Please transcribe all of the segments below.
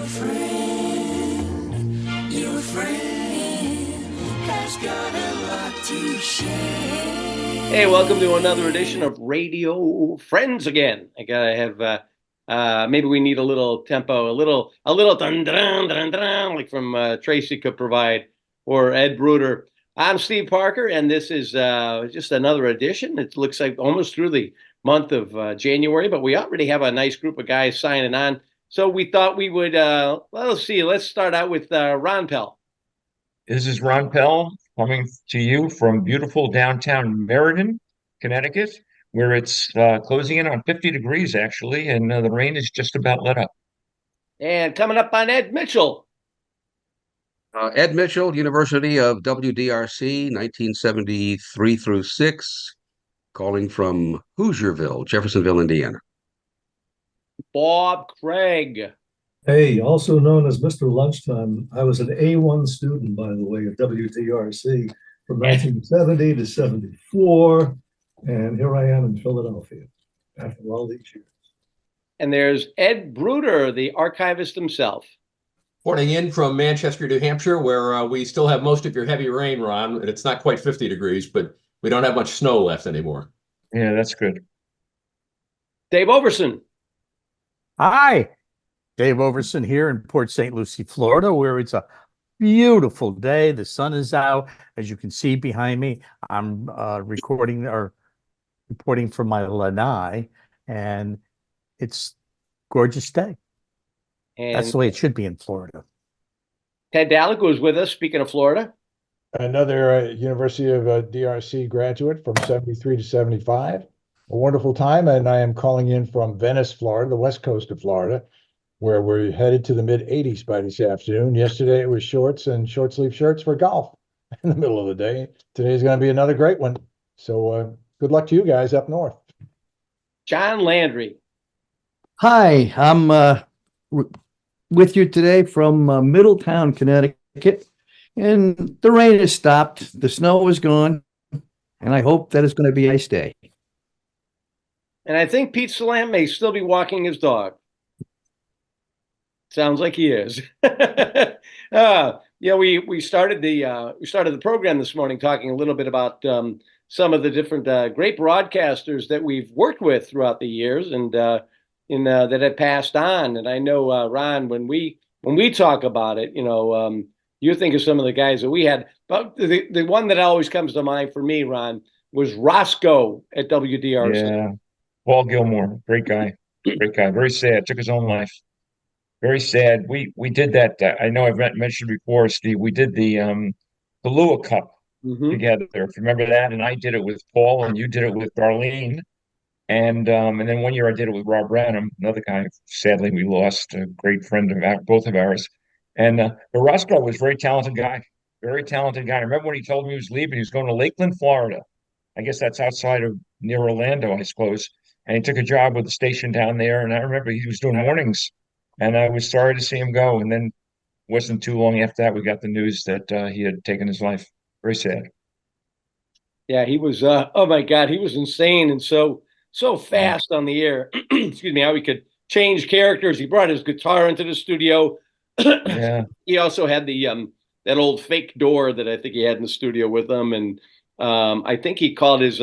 Your friend has got a lot to share. Hey, welcome to another edition of Radio Friends again. I gotta have maybe we need a little tempo, a little dun dun dun dun like from Tracy could provide or Ed Bruder. I'm Steve Parker, and this is just another edition. It looks like almost through the month of January, but we already have a nice group of guys signing on. So we thought we would, let's see, let's start out with Ron Pell. This is Ron Pell coming to you from beautiful downtown Meriden, Connecticut, where it's closing in on 50 degrees actually, and the rain is just about let up. And coming up on Ed Mitchell. Ed Mitchell, University of WDRC, 1973 through 6, calling from Hoosierville, Jeffersonville, Indiana. Bob Craig. Hey, also known as Mr. Lunchtime. I was an A1 student, by the way, at WDRC from 1970 to 74. And here I am in Philadelphia after all these years. And there's Ed Bruder, the archivist himself. Reporting in from Manchester, New Hampshire, where we still have most of your heavy rain, Ron. And it's not quite 50 degrees, but we don't have much snow left anymore. Yeah, that's good. Dave Overson. Hi, Dave Overson here in Port St. Lucie, Florida, where it's a beautiful day. The sun is out. As you can see behind me, I'm reporting from my lanai, and it's gorgeous day. And that's the way it should be in Florida. Ted Dalek was with us, speaking of Florida. Another University of DRC graduate from 73 to 75. A wonderful time, and I am calling in from Venice, Florida, the west coast of Florida, where we're headed to the mid-80s by this afternoon. Yesterday it was shorts and short sleeve shirts for golf in the middle of the day. Today's going to be another great one. So good luck to you guys up north. John Landry. Hi, I'm with you today from Middletown, Connecticut, and the rain has stopped. The snow is gone, and I hope that it's going to be a nice day. And I think Pete Salam may still be walking his dog. Sounds like he is. We started the program this morning talking a little bit about some of the different great broadcasters that we've worked with throughout the years and that have passed on. And I know Ron, when we talk about it, you think of some of the guys that we had. But the one that always comes to mind for me, Ron, was Roscoe at WDRC. Yeah. Paul Gilmore, great guy, very sad, took his own life. Very sad. We did that. I know I've mentioned before, Steve. We did the Lua Cup together. If you remember that, and I did it with Paul, and you did it with Darlene, and then one year I did it with Rob Branham, another guy. Sadly, we lost a great friend of both of ours. And but Roscoe was a very talented guy. Very talented guy. I remember when he told me he was leaving. He was going to Lakeland, Florida. I guess that's outside of near Orlando, I suppose. And he took a job with the station down there. And I remember he was doing mornings. And I was sorry to see him go. And then it wasn't too long after that, we got the news that he had taken his life. Very sad. Yeah, he was, oh my God, he was insane and so fast on the air. Excuse me, how he could change characters. He brought his guitar into the studio. Yeah. He also had that old fake door that I think he had in the studio with him. And I think he called his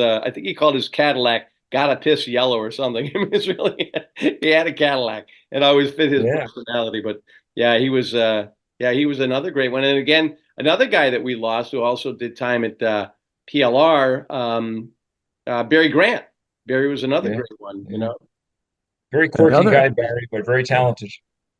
Cadillac Gotta Piss Yellow or something. I mean, it's really, he had a Cadillac and always fit his personality. But yeah, he was another great one. And again, another guy that we lost who also did time at PLR, Barry Grant. Barry was another great one, Very quirky guy, Barry, but very talented.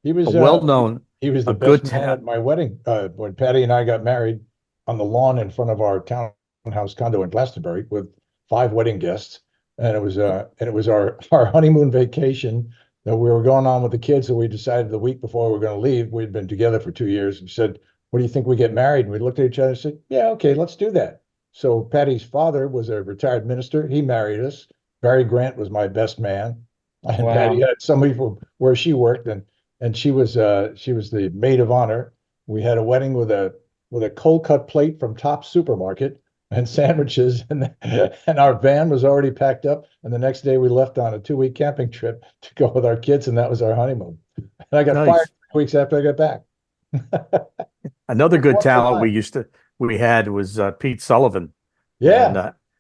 He was well known. He was the best man at my wedding when Patty and I got married on the lawn in front of our townhouse condo in Glastonbury with 5 wedding guests. And it was our honeymoon vacation that we were going on with the kids. So we decided the week before we were going to leave. We'd been together for 2 years. We said, "What do you think we get married?" And we looked at each other and said, "Yeah, okay, let's do that." So Patty's father was a retired minister. He married us. Barry Grant was my best man. And Wow. Patty had somebody from where she worked, and she was the maid of honor. We had a wedding with a cold cut plate from Tops Supermarket and sandwiches, and our van was already packed up. And the next day we left on a 2-week camping trip to go with our kids, and that was our honeymoon. And I got fired weeks after I got back. Another good Wonderful talent time. we had was Pete Sullivan. Yeah. And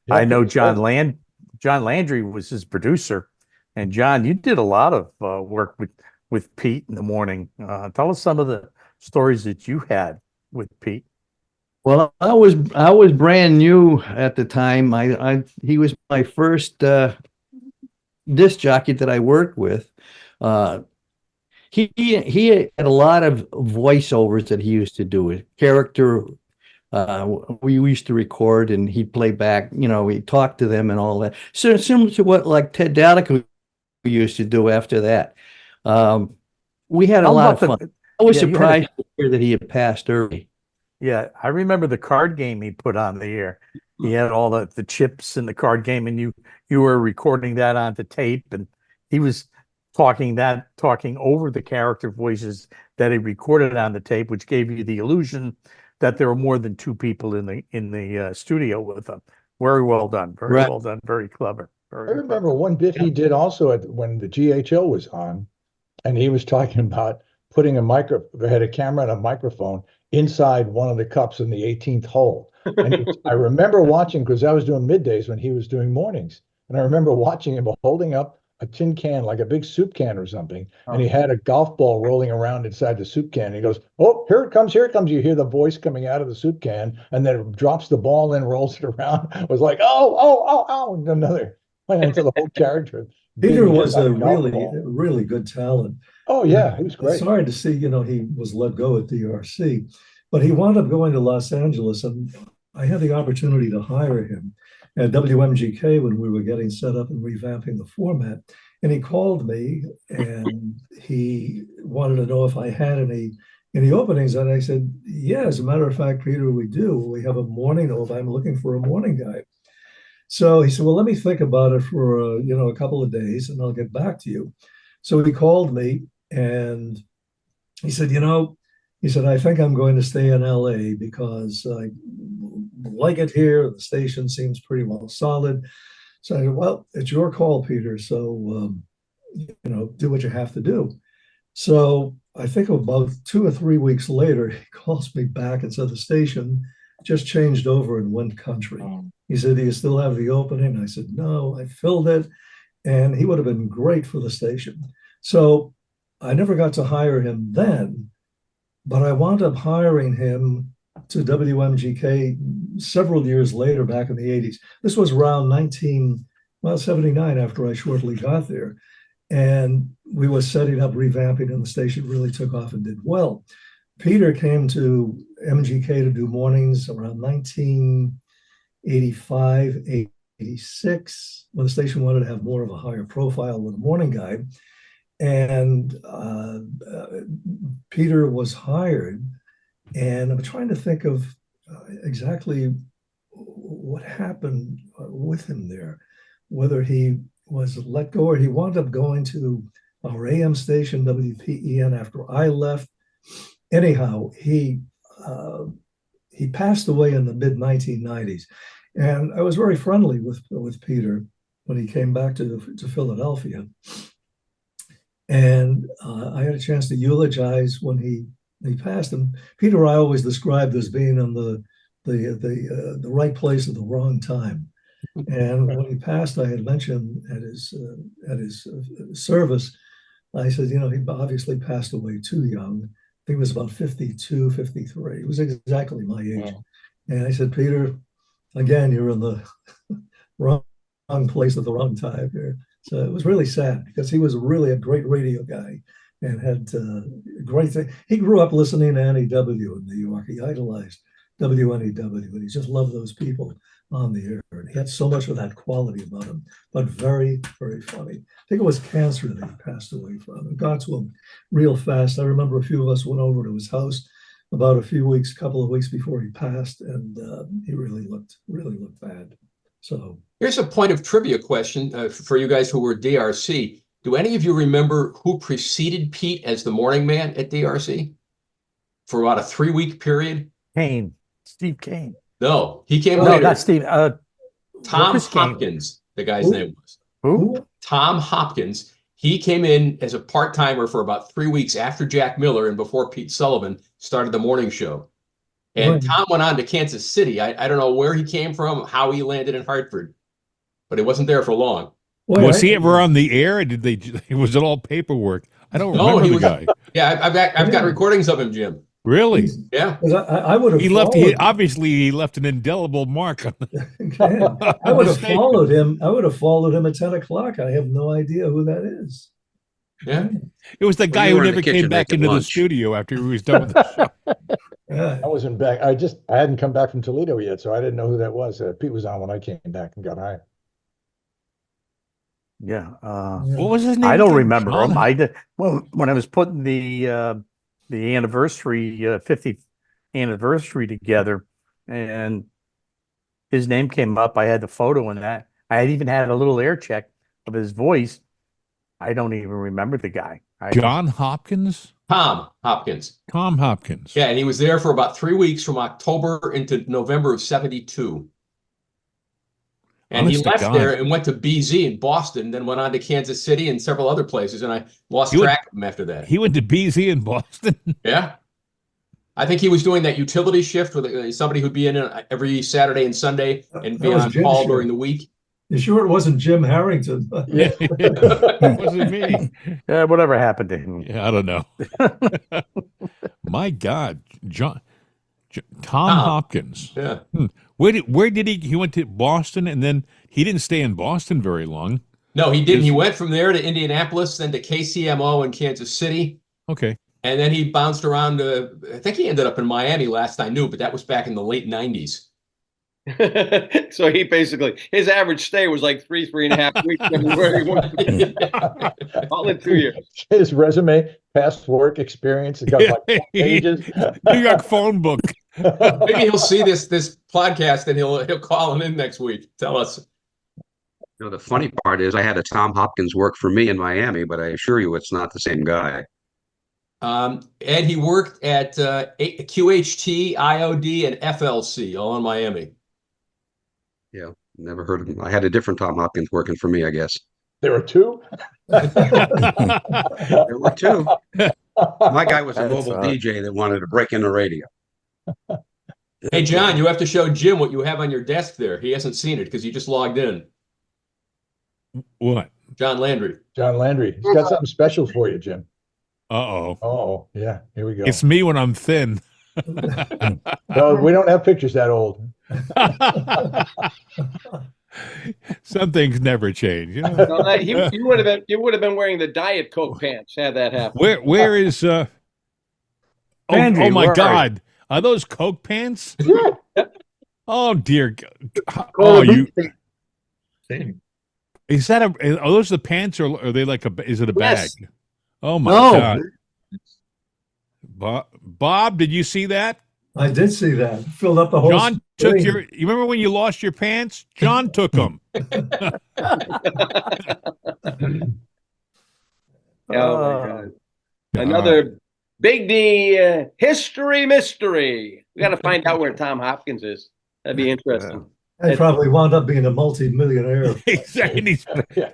Yeah, I know Pete was great. John Landry was his producer. And John, you did a lot of work with Pete in the morning. Tell us some of the stories that you had with Pete. Well, I was brand new at the time. He was my first disc jockey that I worked with. Uh, he had a lot of voiceovers that he used to do. His character, we used to record, and he'd play back. You know, we talked to them and all that. So similar to what like Ted Dalico used to do after that. We had a How lot of about fun. I was yeah, you had a- surprised to hear that he had passed early. Yeah, I remember the card game he put on the air. He had all the chips in the card game, and you were recording that onto tape, and he was talking over the character voices that he recorded on the tape, which gave you the illusion that there were more than two people in the studio with him. Very well done, very Right. well done, very clever. I Very remember clever. one bit he did also when the GHO was on, and he was talking about putting they had a camera and a microphone inside one of the cups in the 18th hole. And I remember watching, because I was doing middays when he was doing mornings. And I remember watching him holding up a tin can, like a big soup can or something. And he had a golf ball rolling around inside the soup can. And he goes, "Oh, here it comes, here it comes." You hear the voice coming out of the soup can, and then it drops the ball in, rolls it around. It was like, oh, oh, oh, oh, and another went into the whole character. Peter being hit was by a golf really, ball. really good talent. Oh yeah, he was It's great. sorry to see, he was let go at DRC, but he wound up going to Los Angeles, and I had the opportunity to hire him at WMGK when we were getting set up and revamping the format. And he called me and he wanted to know if I had any openings. And I said, yeah, as a matter of fact, Peter, we do. We have a morning open. I'm looking for a morning guy. So he said, well, let me think about it for a couple of days and I'll get back to you. So he called me and he said, I think I'm going to stay in LA because I like it here. The station seems pretty well solid. So I said, well, it's your call, Peter. So, do what you have to do. So I think about 2 or 3 weeks later, he calls me back and said the station just changed over in one country. He said, do you still have the opening? I said, no, I filled it. And he would have been great for the station. So I never got to hire him then, but I wound up hiring him to WMGK several years later, back in the 80s. This was around 79 after I shortly got there. And we were setting up revamping, and the station really took off and did well. Peter came to MGK to do mornings around 1985, 86, when the station wanted to have more of a higher profile with a morning guide. And Peter was hired, and I'm trying to think of exactly what happened with him there, whether he was let go or he wound up going to our AM station, WPEN, after I left. Anyhow, he passed away in the mid 1990s, and I was very friendly with Peter when he came back to Philadelphia. And I had a chance to eulogize when he passed. And Peter, I always described as being on the right place at the wrong time. And when he passed, I had mentioned at his service, I said, he obviously passed away too young. I think it was about 52, 53. It was exactly my age. Wow. And I said, Peter, again, you're in the wrong place at the wrong time here. So it was really sad because he was really a great radio guy and had great thing. He grew up listening to NEW in New York. He idolized WNEW, and he just loved those people on the air. And he had so much of that quality about him, but very, very funny. I think it was cancer that he passed away from. It got to him real fast. I remember a few of us went over to his house about a couple of weeks before he passed, and he really looked bad. So here's a point of trivia question for you guys who were DRC. Do any of you remember who preceded Pete as the morning man at DRC for about a 3-week period? Steve Kane. No, he came later. later. Not Steve. Tom Hopkins, the guy's name was. Who? Tom Hopkins. He came in as a part-timer for about 3 weeks after Jack Miller and before Pete Sullivan started the morning show. And Right. Tom went on to Kansas City. I don't know where he came from, how he landed in Hartford, but he wasn't there for long. Boy, Was he I- ever on the air? Or did they? Was it all paperwork? I don't No, remember he the was- guy. Yeah, I've got Yeah. recordings of him, Jim. Really? Yeah. 'Cause I would have He left. followed. Obviously, he left an indelible mark on the. I would have station. followed him. I would have followed him at 10 o'clock. I have no idea who that is. Yeah. It was the Well, guy you who were in the never came kitchen back making into the lunch. studio after he was done with the show. Yeah. I wasn't back. I hadn't come back from Toledo yet, so I didn't know who that was. Pete was on when I came back and got hired. Yeah. What was his name? I don't again? remember John? him. I did well when I was putting the anniversary 50th anniversary together, and his name came up. I had the photo in that. I had even had a little air check of his voice. I don't even remember the guy. John Hopkins. Tom Hopkins. Tom Hopkins. Yeah, and he was there for about 3 weeks from October into November of 72. And he Honest to left God. there and went to BZ in Boston, then went on to Kansas City and several other places, and I lost He went- track of him after that. He went to BZ in Boston. Yeah. I think he was doing that utility shift with somebody who'd be in every Saturday and Sunday and be That was on Jim's call shift. during the week. You sure it wasn't Jim Harrington? Yeah. It wasn't me. Whatever happened to him? Yeah, I don't know. My God, Tom Tom. Hopkins. Yeah. Where did he went to Boston, and then he didn't stay in Boston very long. No, he didn't. Is- He went from there to Indianapolis, then to KCMO in Kansas City. Okay. And then he bounced around to, I think he ended up in Miami last I knew, but that was back in the late 90s. So he basically, his average stay was like 3.5 weeks everywhere he went. All in 2 years. His resume, past work experience, it got like 4 pages. New York phone book. Maybe he'll see this podcast and he'll call him in next week. Tell us. You know, the funny part is I had a Tom Hopkins work for me in Miami, but I assure you it's not the same guy. Ed, he worked at QHT, IOD, and FLC, all in Miami. Yeah, never heard of him. I had a different Tom Hopkins working for me, I guess. There were two. There were two. My guy was a That's mobile odd. DJ that wanted to break in the radio. Hey, John, you have to show Jim what you have on your desk there. He hasn't seen it because he just logged in. What? John Landry. John Landry. He's got something special for you, Jim. Uh-oh. Oh, yeah. Here we go. It's me when I'm thin. No, we don't have pictures that old. Some things never change. You know? No, you would have been wearing the Diet Coke pants had that happened. Where is Andy, oh my where are God. Are those Coke pants? Yeah. Oh dear. Oh, Same. is that are those the pants, or are they like is it a bag? Yes. Oh my No. God. Bob, did you see that? I did see that. Filled up the whole John took screen. you remember when you lost your pants? John took them. Oh my God. Another Big D history mystery. We got to find out where Tom Hopkins is. That'd be interesting. I probably wound up being a multi-millionaire. Exactly. Yeah.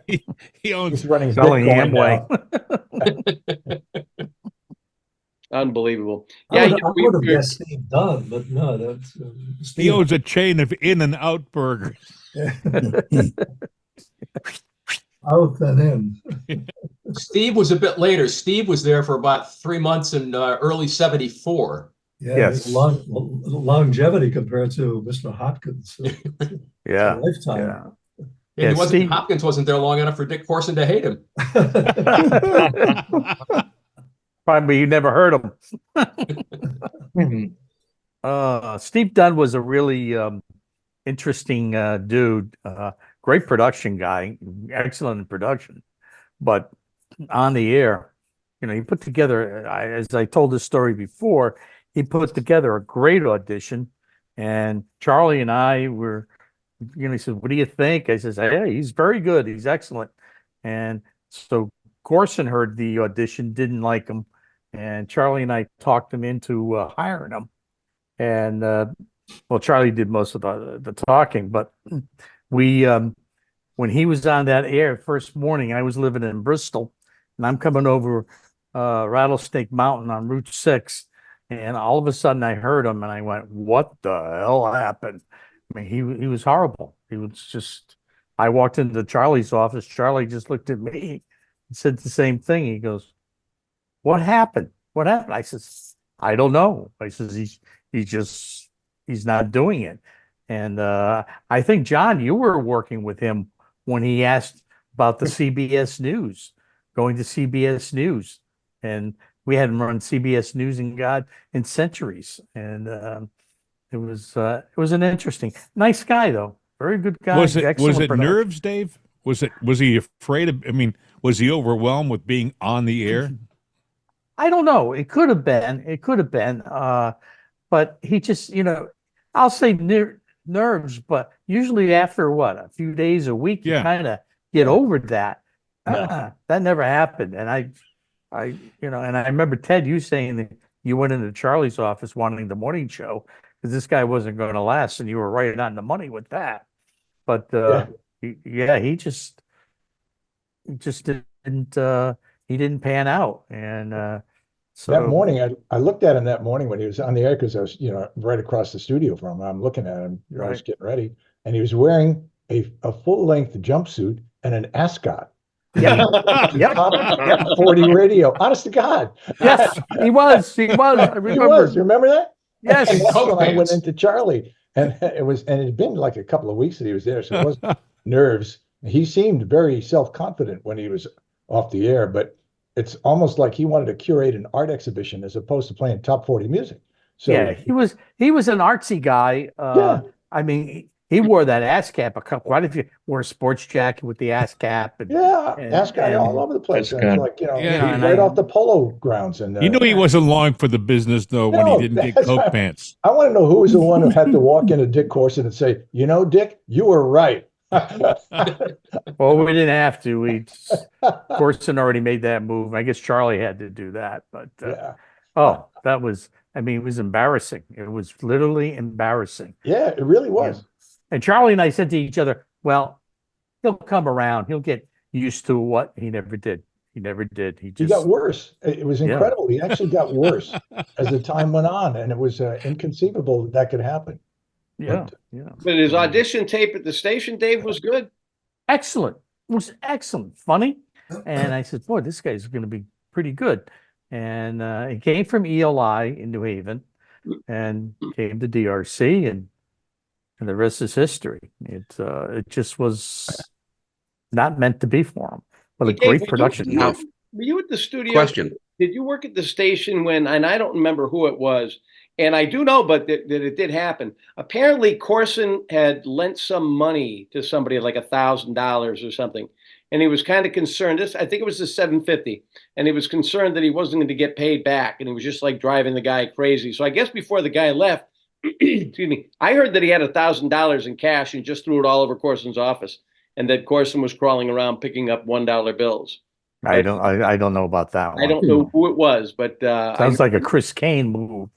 He owns He's running Selling Bitcoin Amway. now. Unbelievable. I Yeah, would have guessed Steve Dunn, but no, that's he Steve. owns a chain of In and Out burgers. Out and in. Steve was a bit later. Steve was there for about 3 months in early 74. Yeah, Yes. longevity compared to Mr. Hopkins. Yeah. Lifetime. Yeah. And Yeah, Steve- Hopkins wasn't there long enough for Dick Corson to hate him. Probably you never heard him. Steve Dunn was a really interesting dude. Great production guy, excellent in production, but on the air, he put together. As I told this story before, he put together a great audition, and Charlie and I were, he said, "What do you think?" I says, "Hey, he's very good. He's excellent." And so Corson heard the audition, didn't like him, and Charlie and I talked him into hiring him. And well, Charlie did most of the talking, but we when he was on that air first morning, I was living in Bristol, and I'm coming over Rattlesnake Mountain on Route 6, and all of a sudden I heard him, and I went, "What the hell happened?" I mean, he was horrible. He was just. I walked into Charlie's office. Charlie just looked at me and said the same thing. He goes, "What happened? What happened?" I says, "I don't know." I says, he's not doing it." And I think, John, you were working with him when he asked about the CBS News, going to CBS News. And we hadn't run CBS News in centuries. And it was an interesting, nice guy though. Very good guy. Was it Excellent production. nerves, Dave? Was he afraid of? I mean, was he overwhelmed with being on the air? I don't know. It could have been. It could have been. But he just, I'll say nerves, but usually after a few days, a week, you kind of get over that. That never happened. And and I remember, Ted, you saying that you went into Charlie's office wanting the morning show because this guy wasn't going to last, and you were right on the money with that. But he just didn't he didn't pan out. And so that morning, I looked at him that morning when he was on the air because I was, right across the studio from him. I'm looking at him, I was getting ready, and he was wearing a full-length jumpsuit and an ascot. Yep. Top 40 radio. Honest to God. Yes, he was. He was. I remember. He was. You remember that? Yes. And that's when I went into Charlie, and it had been like a couple of weeks that he was there, so it wasn't nerves. He seemed very self-confident when he was off the air, but it's almost like he wanted to curate an art exhibition as opposed to playing top 40 music. So yeah, he was an artsy guy. I mean, he wore that ass cap a couple. Why did you wear a sports jacket with the ass cap? Ass guy all over the place. And it's like, right off the polo grounds. And you knew he wasn't long for the business though when he didn't get Coke pants. I want to know who was the one who had to walk into Dick Corson and say, Dick, you were right. Well, we didn't have to. Corson already made that move. I guess Charlie had to do that. But that was. I mean, it was embarrassing. It was literally embarrassing. Yeah, it really was. Yeah. And Charlie and I said to each other, "Well, he'll come around. He'll get used to what he never did. He never did. He got worse. It was incredible. He actually got worse as the time went on, and it was inconceivable that could happen. Yeah. But his audition tape at the station, Dave, was good. Excellent. It was excellent. Funny. And I said, boy, this guy's going to be pretty good. And he came from ELI in New Haven and came to DRC, and the rest is history. It just was not meant to be for him. But a great production. Were you at the studio? Question. Did you work at the station when, and I don't remember who it was, and I do know, but that it did happen. Apparently, Corson had lent some money to somebody, like $1,000 or something, and he was kind of concerned. I think it was the 750, and he was concerned that he wasn't going to get paid back, and he was just like driving the guy crazy. So I guess before the guy left, excuse me, I heard that he had $1,000 in cash and just threw it all over Corson's office, and that Corson was crawling around picking up $1 bills. I don't know about that one. I don't know who it was, but sounds like a Chris Kane move.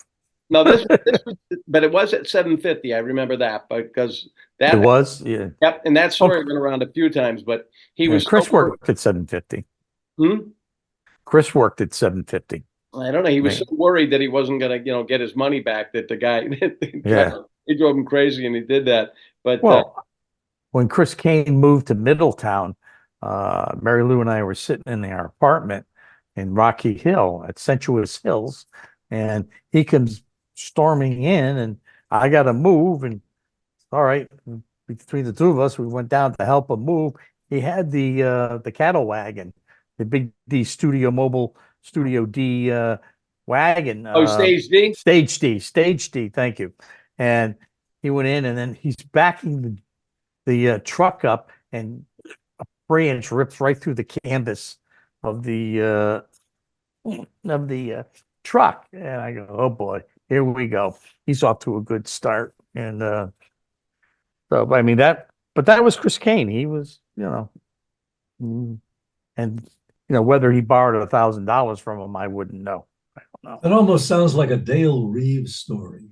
No, this was, but it was at 750. I remember that because that it was, yeah. Yep, and that story went around a few times, but he was. Chris worked at 750. Chris worked at 750. I don't know. He was so worried that he wasn't gonna, get his money back. That the guy, he drove him crazy, and he did that. But when Chris Kane moved to Middletown, Mary Lou and I were sitting in our apartment in Rocky Hill at Sensuous Hills, and he comes storming in, and I got to move. And all right, between the two of us, we went down to help him move. He had the cattle wagon, the big D Studio D wagon. Stage D? Stage D. Thank you. And he went in, and then he's backing the truck up, and a branch rips right through the canvas of the truck. And I go, oh boy, here we go. He's off to a good start. And so I mean that was Chris Kane. He was, and whether he borrowed $1,000 from him, I wouldn't know. I don't know. It almost sounds like a Dale Reeves story.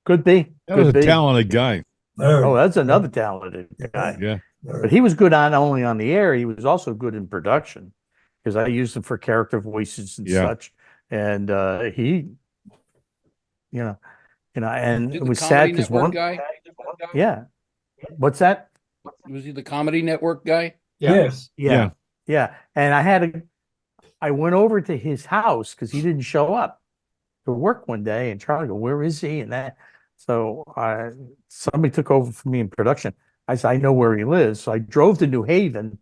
Could be. That was a talented guy. Oh, that's another talented guy. Yeah. But he was good only on the air. He was also good in production. because I used him for character voices and Yeah. such. And he, and Is he it the was sad Comedy because Network one, guy? yeah. What's that? Was he the Comedy Network guy? Yeah. Yes. Yeah, yeah. And I went over to his house because he didn't show up to work one day, and Charlie go, "Where is he?" And that, so somebody took over for me in production. I said, "I know where he lives." So I drove to New Haven,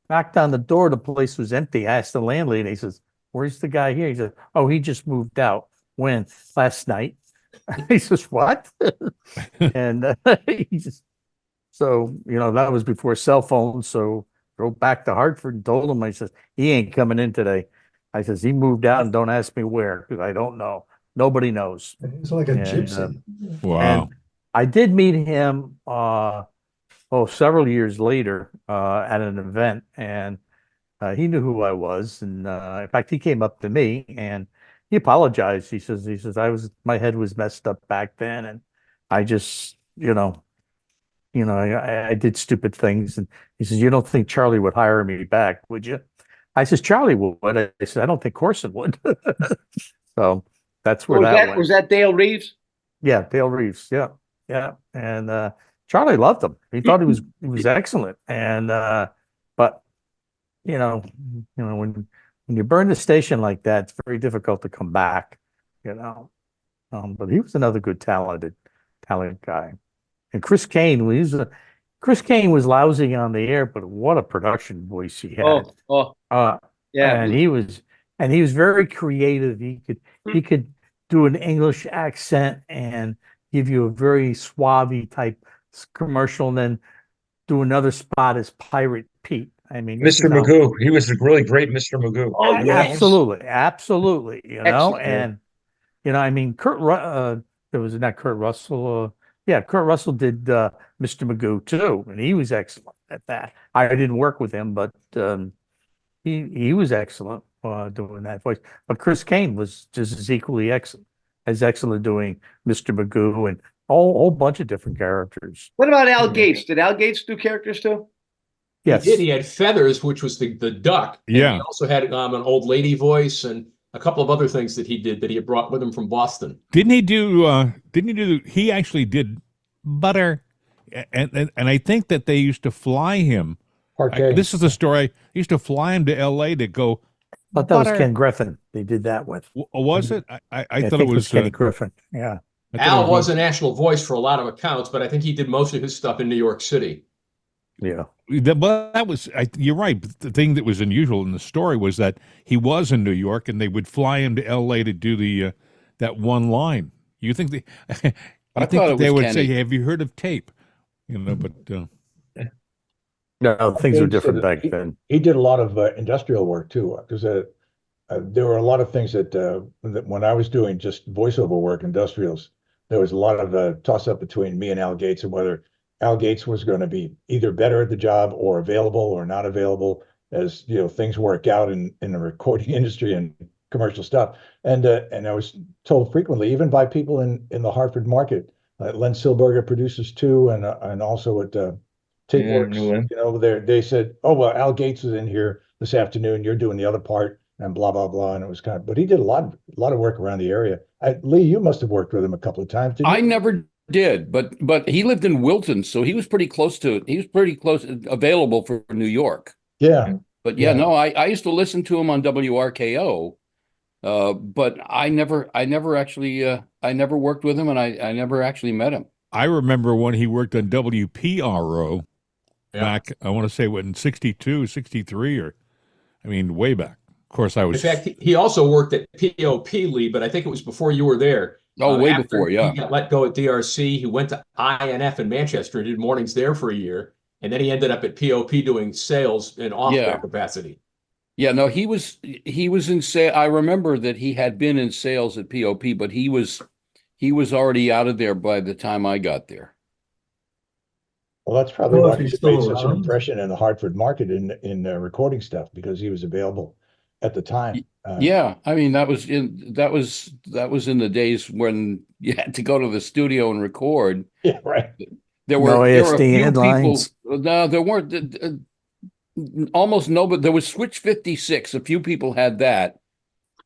knocked on the door. The place was empty. I asked the landlady. He says, "Where's the guy here?" He says, "Oh, he just moved out. When? Last night." He says, "What?" And he just so that was before cell phones. So drove back to Hartford and told him. I says, "He ain't coming in today." I says, "He moved out and don't ask me where because I don't know. Nobody knows." He's like a And, gypsy. Wow. and I did meet him several years later at an event, and he knew who I was. And in fact, he came up to me and he apologized. He says, my head was messed up back then, and I just, I did stupid things. And he says, "You don't think Charlie would hire me back, would you?" I says, "Charlie would." I said, "I don't think Corson would." So that's where that went. Was that Dale Reeves? Yeah, Dale Reeves. Yeah, yeah. And Charlie loved him. He thought he was excellent. And but when you burn the station like that, it's very difficult to come back. But he was another good talented guy. And Chris Kane was lousy on the air, but what a production voice he had. Yeah. And he was very creative. He could do an English accent and give you a very suave type commercial, and then do another spot as Pirate Pete. I mean, this Mr. is how Magoo. He was a really great Mr. Magoo. Oh, yes. absolutely. Excellent. And I mean, there was not Kurt Russell. Yeah, Kurt Russell did Mr. Magoo too, and he was excellent at that. I didn't work with him, but he was excellent doing that voice. But Chris Kane was just as equally excellent doing Mr. Magoo and a whole bunch of different characters. What about Al Gates? Did Al Gates do characters too? Yes. He did. He had Feathers, which was the duck. And Yeah. he also had an old lady voice and a couple of other things that he did that he had brought with him from Boston. Didn't he do? He actually did Butter, and I think that they used to fly him. This is the story. They used to fly him to L.A. to go. I thought that was Ken Griffin. They did that with. Was it? I thought think it was Kenny Griffin. Yeah. Al was a national voice for a lot of accounts, but I think he did most of his stuff in New York City. Yeah. But that was, you're right. The thing that was unusual in the story was that he was in New York, and they would fly him to L.A. to do that one line. You think they would say, "Have you heard of tape?" But no, things were different back then. He did a lot of industrial work too, because there were a lot of things that when I was doing just voiceover work, industrials, there was a lot of toss up between me and Al Gates and whether Al Gates was going to be either better at the job or available or not available, as things work out in the recording industry and commercial stuff. And I was told frequently, even by people in the Hartford market, Len Silberger produces too, and also at TapeWorks, they said, "Oh well, Al Gates is in here this afternoon. You're doing the other part," and blah blah blah. And it was but he did a lot of work around the area. Lee, you must have worked with him a couple of times, didn't you? I never did, but he lived in Wilton, so he was pretty close available for New York. Yeah. But no, I used to listen to him on WRKO, but I never worked with him, and I never actually met him. I remember when he worked on WPRO back, I want to say in 62, 63, way back. Of course, I was. In fact, he also worked at POP, Lee, but I think it was before you were there. Oh, way before, yeah. He got let go at DRC. He went to INF in Manchester and did mornings there for a year. And then he ended up at POP doing sales in off-air capacity. Yeah, no, he was in sales. I remember that he had been in sales at POP, but he was already out of there by the time I got there. Well, that's probably why he made such an impression in the Hartford market in recording stuff, because he was available at the time. Yeah, I mean that was in the days when you had to go to the studio and record. Yeah, right. There were a few lines. people. No, there weren't. almost no, but there was Switch 56. A few people had that.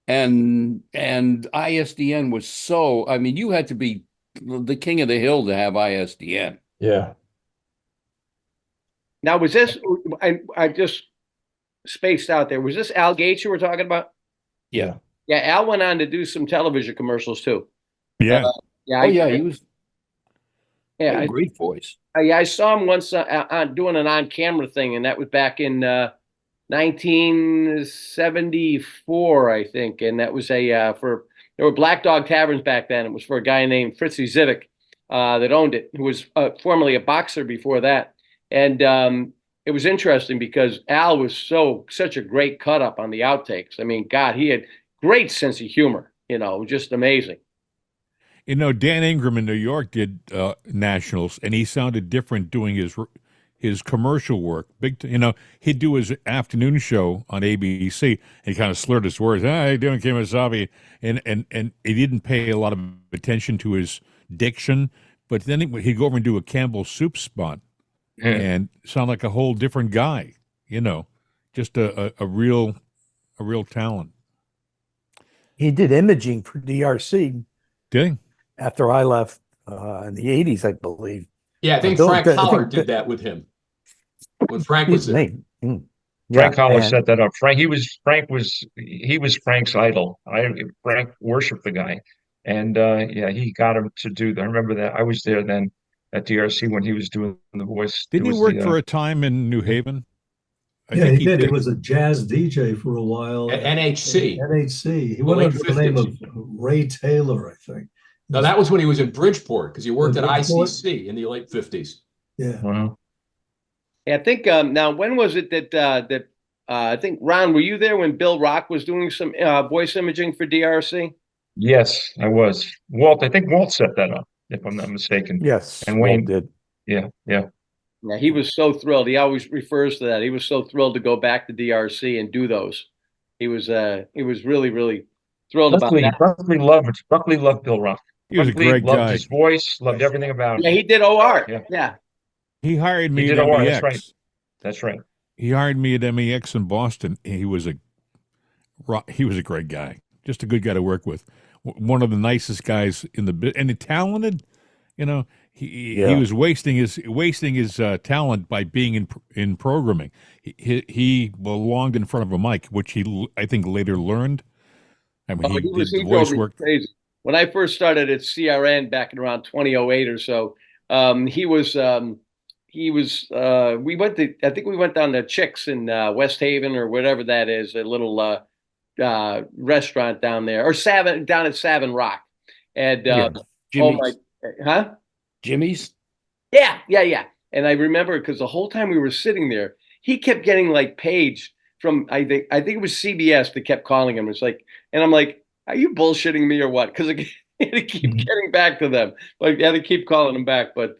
And ISDN was so, I mean, you had to be the king of the hill to have ISDN. Yeah. Now, was this, I just spaced out there. Was this Al Gates you were talking about? Yeah. Yeah, Al went on to do some television commercials too. Yeah. Yeah. Oh, yeah, he was Yeah, a great voice. I saw him once doing an on-camera thing, and that was back in 1974, I think. And that was there were Black Dog Taverns back then. It was for a guy named Fritzy Zivic that owned it, who was formerly a boxer before that. And it was interesting because Al was such a great cut up on the outtakes. I mean, God, he had great sense of humor, just amazing. Dan Ingram in New York did nationals, and he sounded different doing his commercial work. He'd do his afternoon show on ABC, and he kind of slurred his words. How you doing, Kimasabi? And he didn't pay a lot of attention to his diction, but then he'd go over and do a Campbell Soup spot and sound like a whole different guy. Just a real talent. He did imaging for DRC. Did he? After I left in the 80s, I believe. Yeah, I think Frank Holler did that with him when Frank was there. Frank Holler set that up. Frank was Frank's idol. Frank worshipped the guy, and he got him to do that. I remember that. I was there then at DRC when he was doing the voice. Didn't he work for a time in New Haven? Yeah, he did. He was a jazz DJ for a while at NHC. NHC. He went under the name of Ray Taylor, I think. No, that was when he was in Bridgeport because he worked at ICC in the late 50s. Yeah. Wow. Yeah, I think now when was it that I think Ron, were you there when Bill Rock was doing some voice imaging for DRC? Yes, I was. I think Walt set that up, if I'm not mistaken. Yes, and Wayne Walt did. Yeah. Yeah, he was so thrilled. He always refers to that. He was so thrilled to go back to DRC and do those. He was really, really thrilled about that. Buckley loved Bill Rock. He was a great guy. Loved his voice, loved everything about him. Yeah, he did OR. Yeah. He hired me He at did OR, MEX. That's right. He hired me at MEX in Boston. He was a great guy. Just a good guy to work with. One of the nicest guys in the bit, and talented. He was wasting his talent by being in programming. He belonged in front of a mic, which I think later learned. I mean, he did the voice work. Crazy. When I first started at CRN back in around 2008 or so, we went to, I think we went down to Chick's in West Haven or whatever that is, a little restaurant down there, or down at Savin Rock. And Jimmy's. Jimmy's? Yeah. And I remember because the whole time we were sitting there, he kept getting like paged from, I think it was CBS that kept calling him. It's like, and I'm like, are you bullshitting me or what? Because I had to keep getting back to them. Like, I had to keep calling them back. But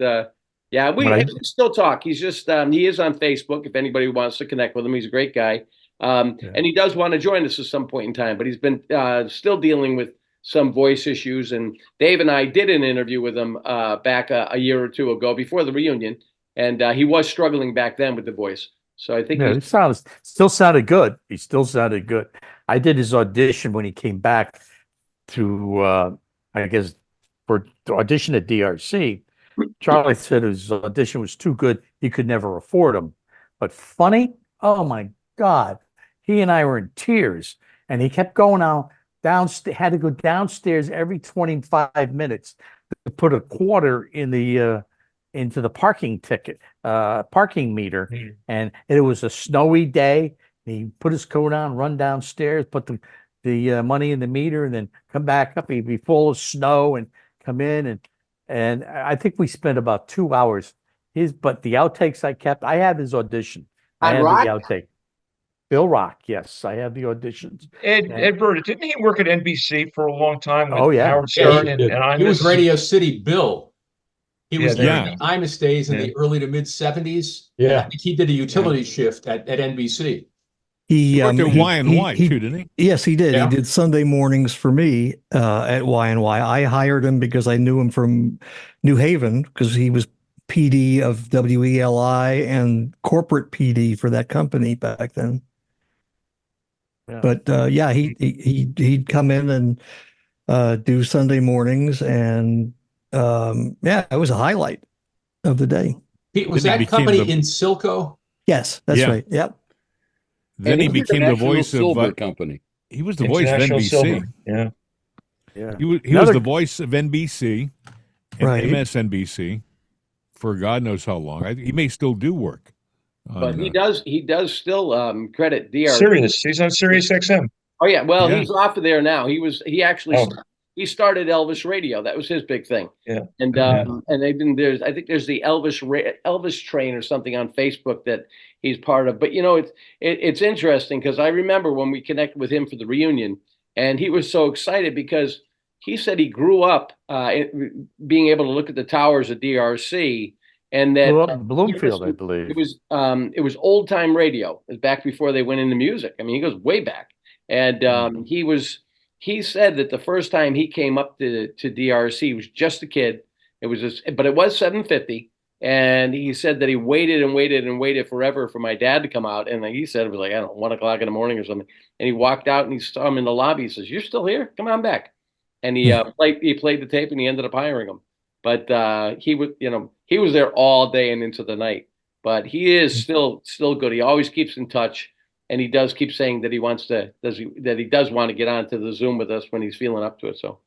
we still talk. He's just he is on Facebook if anybody wants to connect with him. He's a great guy. And he does want to join us at some point in time, but he's been still dealing with some voice issues. And Dave and I did an interview with him back a year or two ago before the reunion. And he was struggling back then with the voice. So I think he still sounded good. He still sounded good. I did his audition when he came back to, I guess, to audition at DRC. Charlie said his audition was too good. He could never afford them. But funny, oh my God. He and I were in tears. And he kept going out downstairs, had to go downstairs every 25 minutes to put a quarter in the into the parking meter. And it was a snowy day. He put his coat on, run downstairs, put the money in the meter, and then come back up. He'd be full of snow and come in, and I think we spent about 2 hours. But the outtakes I have his audition. I have the outtake. Bill Rock, yes, I have the auditions. Ed Bird, didn't he work at NBC for a long time? With Howard Stern he was Radio City Bill. He was there yeah. in the Imus days in the early to mid 70s. Yeah. I think he did a utility shift at NBC. He worked at Y&Y too, didn't he? Yes, he did. Yeah. He did Sunday mornings for me at Y&Y. I hired him because I knew him from New Haven because he was PD of WELI and corporate PD for that company back then. Yeah. But yeah, he'd come in and do Sunday mornings, and yeah, it was a highlight of the day. Pete, was Then he that became company the- in Silco? Yes, that's Yeah. right. Yep. Then he became the International voice of. Silver Company. He was the voice of International NBC. Silver. Yeah. Yeah. He was Another- the voice of NBC and Right. MSNBC for God knows how long. He may still do work. But on, he does still credit DRC. Sirius. He's on Sirius XM. Oh yeah, well Yeah. he's off of there now. He actually Oh. he started Elvis Radio. That was his big thing. Yeah. And Yeah. and I think there's the Elvis train or something on Facebook that he's part of. But it's interesting because I remember when we connected with him for the reunion, and he was so excited because he said he grew up being able to look at the towers of DRC, and that Grew up in Bloomfield, I believe. it was old time radio. It was back before they went into music. I mean, he goes way back, and he said that the first time he came up to DRC, he was just a kid. But it was 750. And he said that he waited and waited and waited forever for my dad to come out. And he said it was like, I don't know, 1 o'clock in the morning or something. And he walked out and he saw him in the lobby. He says, "You're still here? Come on back." And he played the tape and he ended up hiring him. But he was there all day and into the night. But he is still good. He always keeps in touch. And he does keep saying that he does want to get onto the Zoom with us when he's feeling up to it. So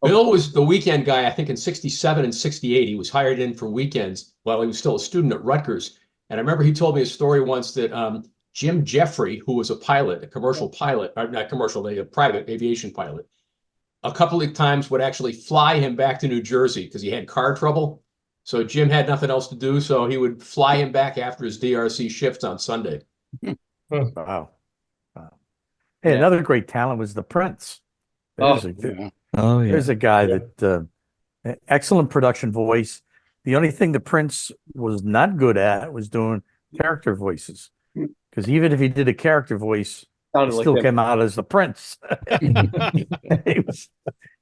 Bill was the weekend guy, I think in 67 and 68. He was hired in for weekends while he was still a student at Rutgers. And I remember he told me a story once that Jim Jeffrey, who was a pilot, a commercial pilot, or not commercial, a private aviation pilot, a couple of times would actually fly him back to New Jersey because he had car trouble. So Jim had nothing else to do. So he would fly him back after his DRC shifts on Sunday. Wow. Hey, another great talent was the Prince. There's a guy that excellent production voice. The only thing the Prince was not good at was doing character voices, because even if he did a character voice, he still came out as the Prince.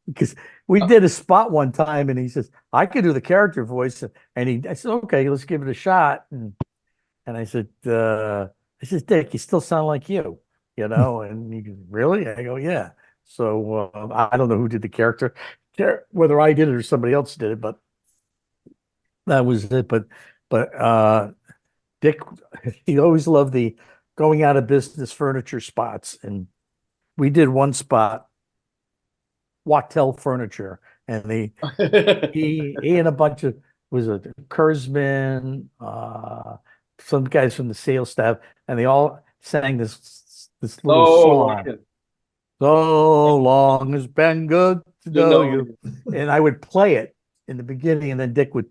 Because we did a spot one time, and he says, "I could do the character voice," and I said, "Okay, let's give it a shot." And I said, "Dick, you still sound like you." And he goes, "Really?" I go, "Yeah." So I don't know who did the character, whether I did it or somebody else did it, but that was it. But Dick, he always loved the going out of business furniture spots, and we did one spot, Wattel Furniture, and he and a bunch of Kurzman, some guys from the sales staff, and they all sang this little song. So long has been good to know you. And I would play it in the beginning, and then Dick would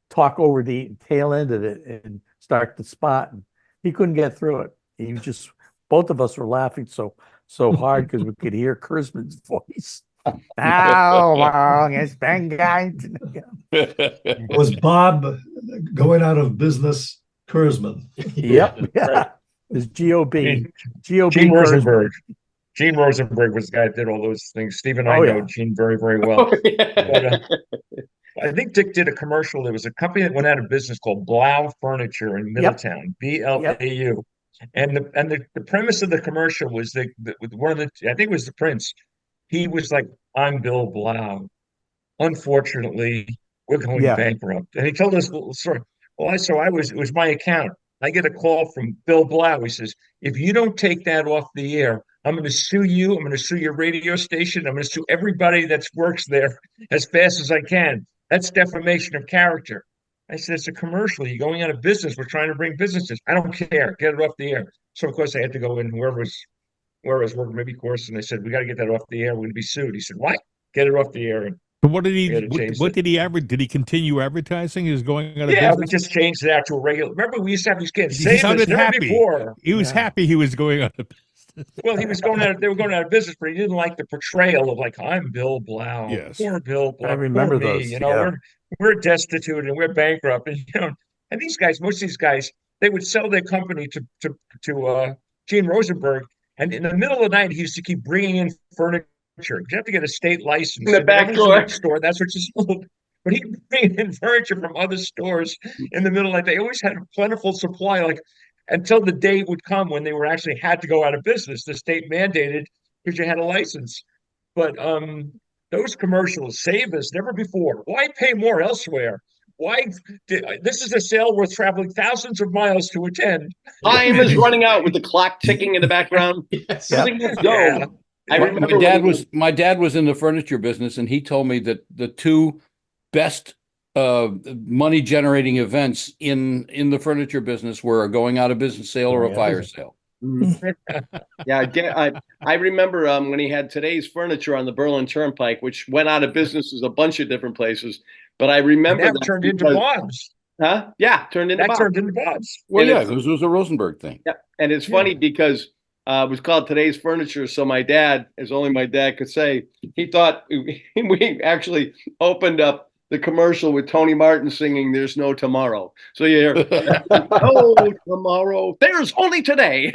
talk over the tail end of it and start the spot. And he couldn't get through it. He just, both of us were laughing so hard because we could hear Kurzman's voice. How long has been good? Was Bob going out of business Kurzman? Yep. Yeah. Right. There's G.O.B. Gene Rosenberg. Gene Rosenberg was the guy that did all those things. Steve and I know Gene very, very well. But, I think Dick did a commercial. There was a company that went out of business called Blau Furniture in Middletown, BLAU. And the premise of the commercial was that one of the, I think it was the Prince. He was like, "I'm Bill Blau. Unfortunately, we're going bankrupt." And he told us a little story. Well, it was my account. I get a call from Bill Blau. He says, "If you don't take that off the air, I'm going to sue you. I'm going to sue your radio station. I'm going to sue everybody that works there as fast as I can. That's defamation of character." I said, "It's a commercial. You're going out of business. We're trying to bring businesses. I don't care. Get it off the air." So, of course, I had to go in, whoever was working, maybe course, and they said, "We got to get that off the air. We're going to be sued." He said, "What? Get it off the air." And what did he? What did he did he continue advertising? Is going out of business? We just changed it out to a regular. Remember, we used to have these kids. He sounded happy. Before. He was happy he was going out of business. Well, he was going out. They were going out of business, but he didn't like the portrayal of like, "I'm Bill Blau." Yes, poor Bill Blau. I remember poor those. Me. We're destitute and we're bankrupt, and these guys, most of these guys, they would sell their company to Gene Rosenberg, and in the middle of the night, he used to keep bringing in furniture. You have to get a state license in the back door. Store. That's what you sold. but he would bring in furniture from other stores in the middle. Like they always had a plentiful supply, like until the day would come when they were actually had to go out of business. The state mandated because you had a license. But those commercials saved us never before. Why pay more elsewhere? Why this is a sale worth traveling thousands of miles to attend. Time is running out with the clock ticking in the background. Yes. Everything must go. Yeah. I My remember dad when my dad was in the furniture business, and he told me that the two best money generating events in the furniture business were a going out of business sale or a fire sale. Yeah, I remember when he had Today's Furniture on the Berlin Turnpike, which went out of business as a bunch of different places. But I remember That that turned into because- Bob's. Huh? Yeah, turned into That Bob. turned into Bob's. Well, And yeah, it's- because it was a Rosenberg thing. Yeah, and it's funny because it was called Today's Furniture. So my dad, as only my dad could say, he thought we actually opened up the commercial with Tony Martin singing "There's No Tomorrow." So you hear, "No tomorrow, there's only today."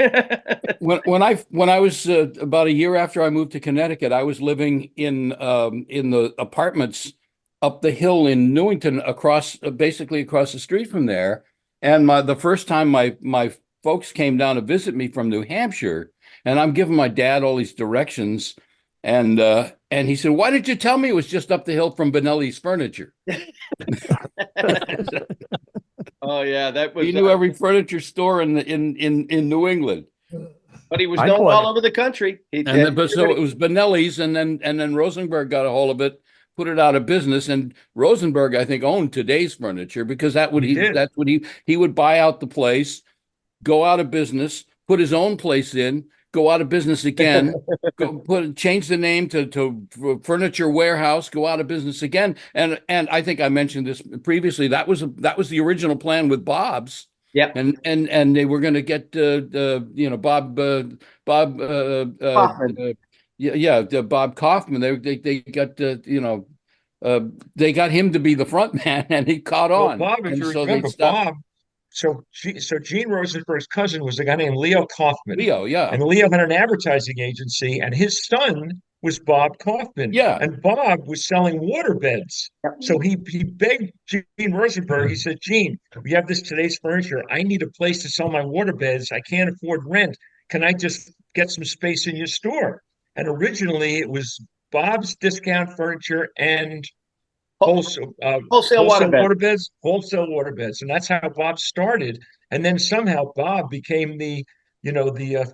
When I was about a year after I moved to Connecticut, I was living in the apartments up the hill in Newington, basically across the street from there. And the first time my folks came down to visit me from New Hampshire, and I'm giving my dad all these directions, and he said, "Why didn't you tell me it was just up the hill from Benelli's Furniture?" Oh yeah, that was. He knew every furniture store in New England. But he was I known know all it. over the country. But so it was Benelli's, and then Rosenberg got a hold of it, put it out of business, and Rosenberg, I think, owned Today's Furniture because that's what he would buy out the place, go out of business, put his own place in, go out of business again, change the name to Furniture Warehouse, go out of business again, and I think I mentioned this previously. That was the original plan with Bob's. Yep. And they were going to get Bob Bob Kaufman. They got they got him to be the front man, and he caught Well, on. Bob, if And you so remember, they stopped. Bob. So Gene Rosenberg's cousin was a guy named Leo Kaufman. Leo, yeah. And Leo had an advertising agency, and his son was Bob Kaufman. Yeah. And Bob was selling water beds. So he begged Gene Rosenberg. He said, "Gene, we have this Today's Furniture. I need a place to sell my water beds. I can't afford rent. Can I just get some space in your store?" And originally it was Bob's Discount Furniture and wholesale water beds, and that's how Bob started. And then somehow Bob became the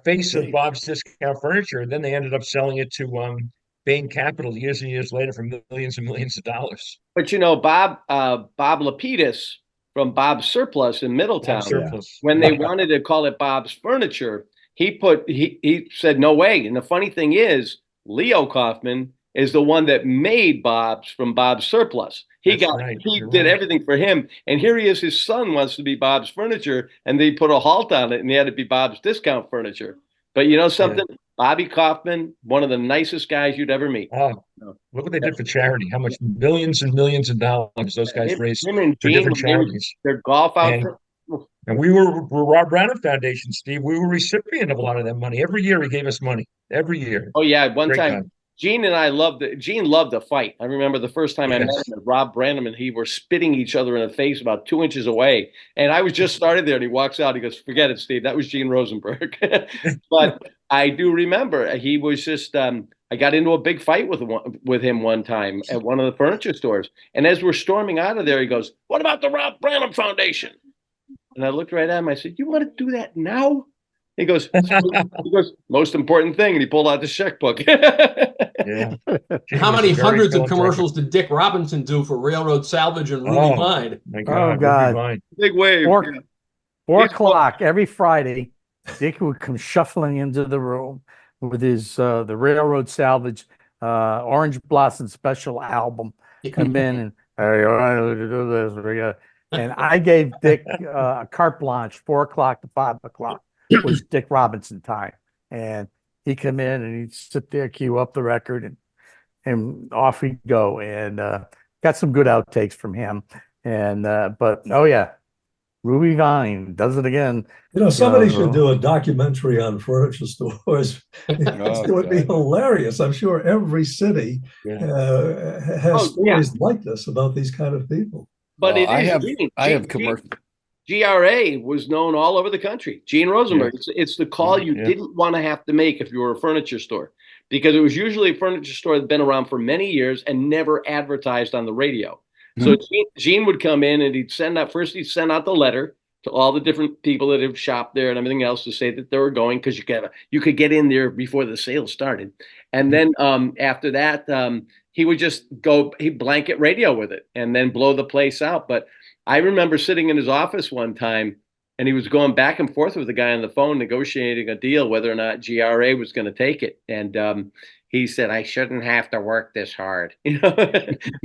face of Bob's Discount Furniture, and then they ended up selling it to Bain Capital years and years later for millions and millions of dollars. But Bob Lapidus from Bob's Surplus in Middletown, when they wanted to call it Bob's Furniture, he said no way. And the funny thing is, Leo Kaufman is the one that made Bob's from Bob's Surplus. He did everything for him. And here he is, his son wants to be Bob's Furniture, and they put a halt on it, and he had to be Bob's Discount Furniture. But you know something? Yeah. Bobby Kaufman, one of the nicest guys you'd ever meet. Oh, look what they did for charity. How much millions and millions of dollars those guys raised for different charities. Their golf outfit. And we were Rob Branham Foundation, Steve. We were recipient of a lot of that money. Every year he gave us money. Every year. Oh yeah, one time. Gene and I Gene loved a fight. I remember the first time I met him, Rob Branham and he were spitting each other in the face about 2 inches away. And I was just started there, and he walks out. He goes, "Forget it, Steve. That was Gene Rosenberg." But I do remember he was just. I got into a big fight with him one time at one of the furniture stores. And as we're storming out of there, he goes, "What about the Rob Branham Foundation?" And I looked right at him. I said, "You want to do that now?" He goes, "Most important thing," and he pulled out the checkbook. Yeah. How many hundreds of commercials did Dick Robinson do for Railroad Salvage and Ruby Vine? Oh God! Big wave. 4 o'clock every Friday, Dick would come shuffling into the room with his the Railroad Salvage Orange Blossom Special album. Come in and, "Hey, I need to do this." And I gave Dick a carte blanche, 4 o'clock to 5 o'clock. Was Dick Robinson time, and he'd come in and he'd sit there, cue up the record, and off he'd go. And got some good outtakes from him. And but oh yeah, Ruby Vine does it again. Somebody should do a documentary on furniture stores. It would be hilarious. I'm sure every city has stories like this about these kind of people. But I have commercial. GRA was known all over the country. Gene Rosenberg. Yeah. It's the call you didn't want to have to make if you were a furniture store, because it was usually a furniture store that's been around for many years and never advertised on the radio. So Gene would come in and he'd send out the letter to all the different people that have shopped there and everything else to say that they were going, because you could get in there before the sale started. And then after that, he would just he'd blanket radio with it and then blow the place out. But I remember sitting in his office one time and he was going back and forth with the guy on the phone negotiating a deal, whether or not GRA was going to take it. And he said, "I shouldn't have to work this hard,"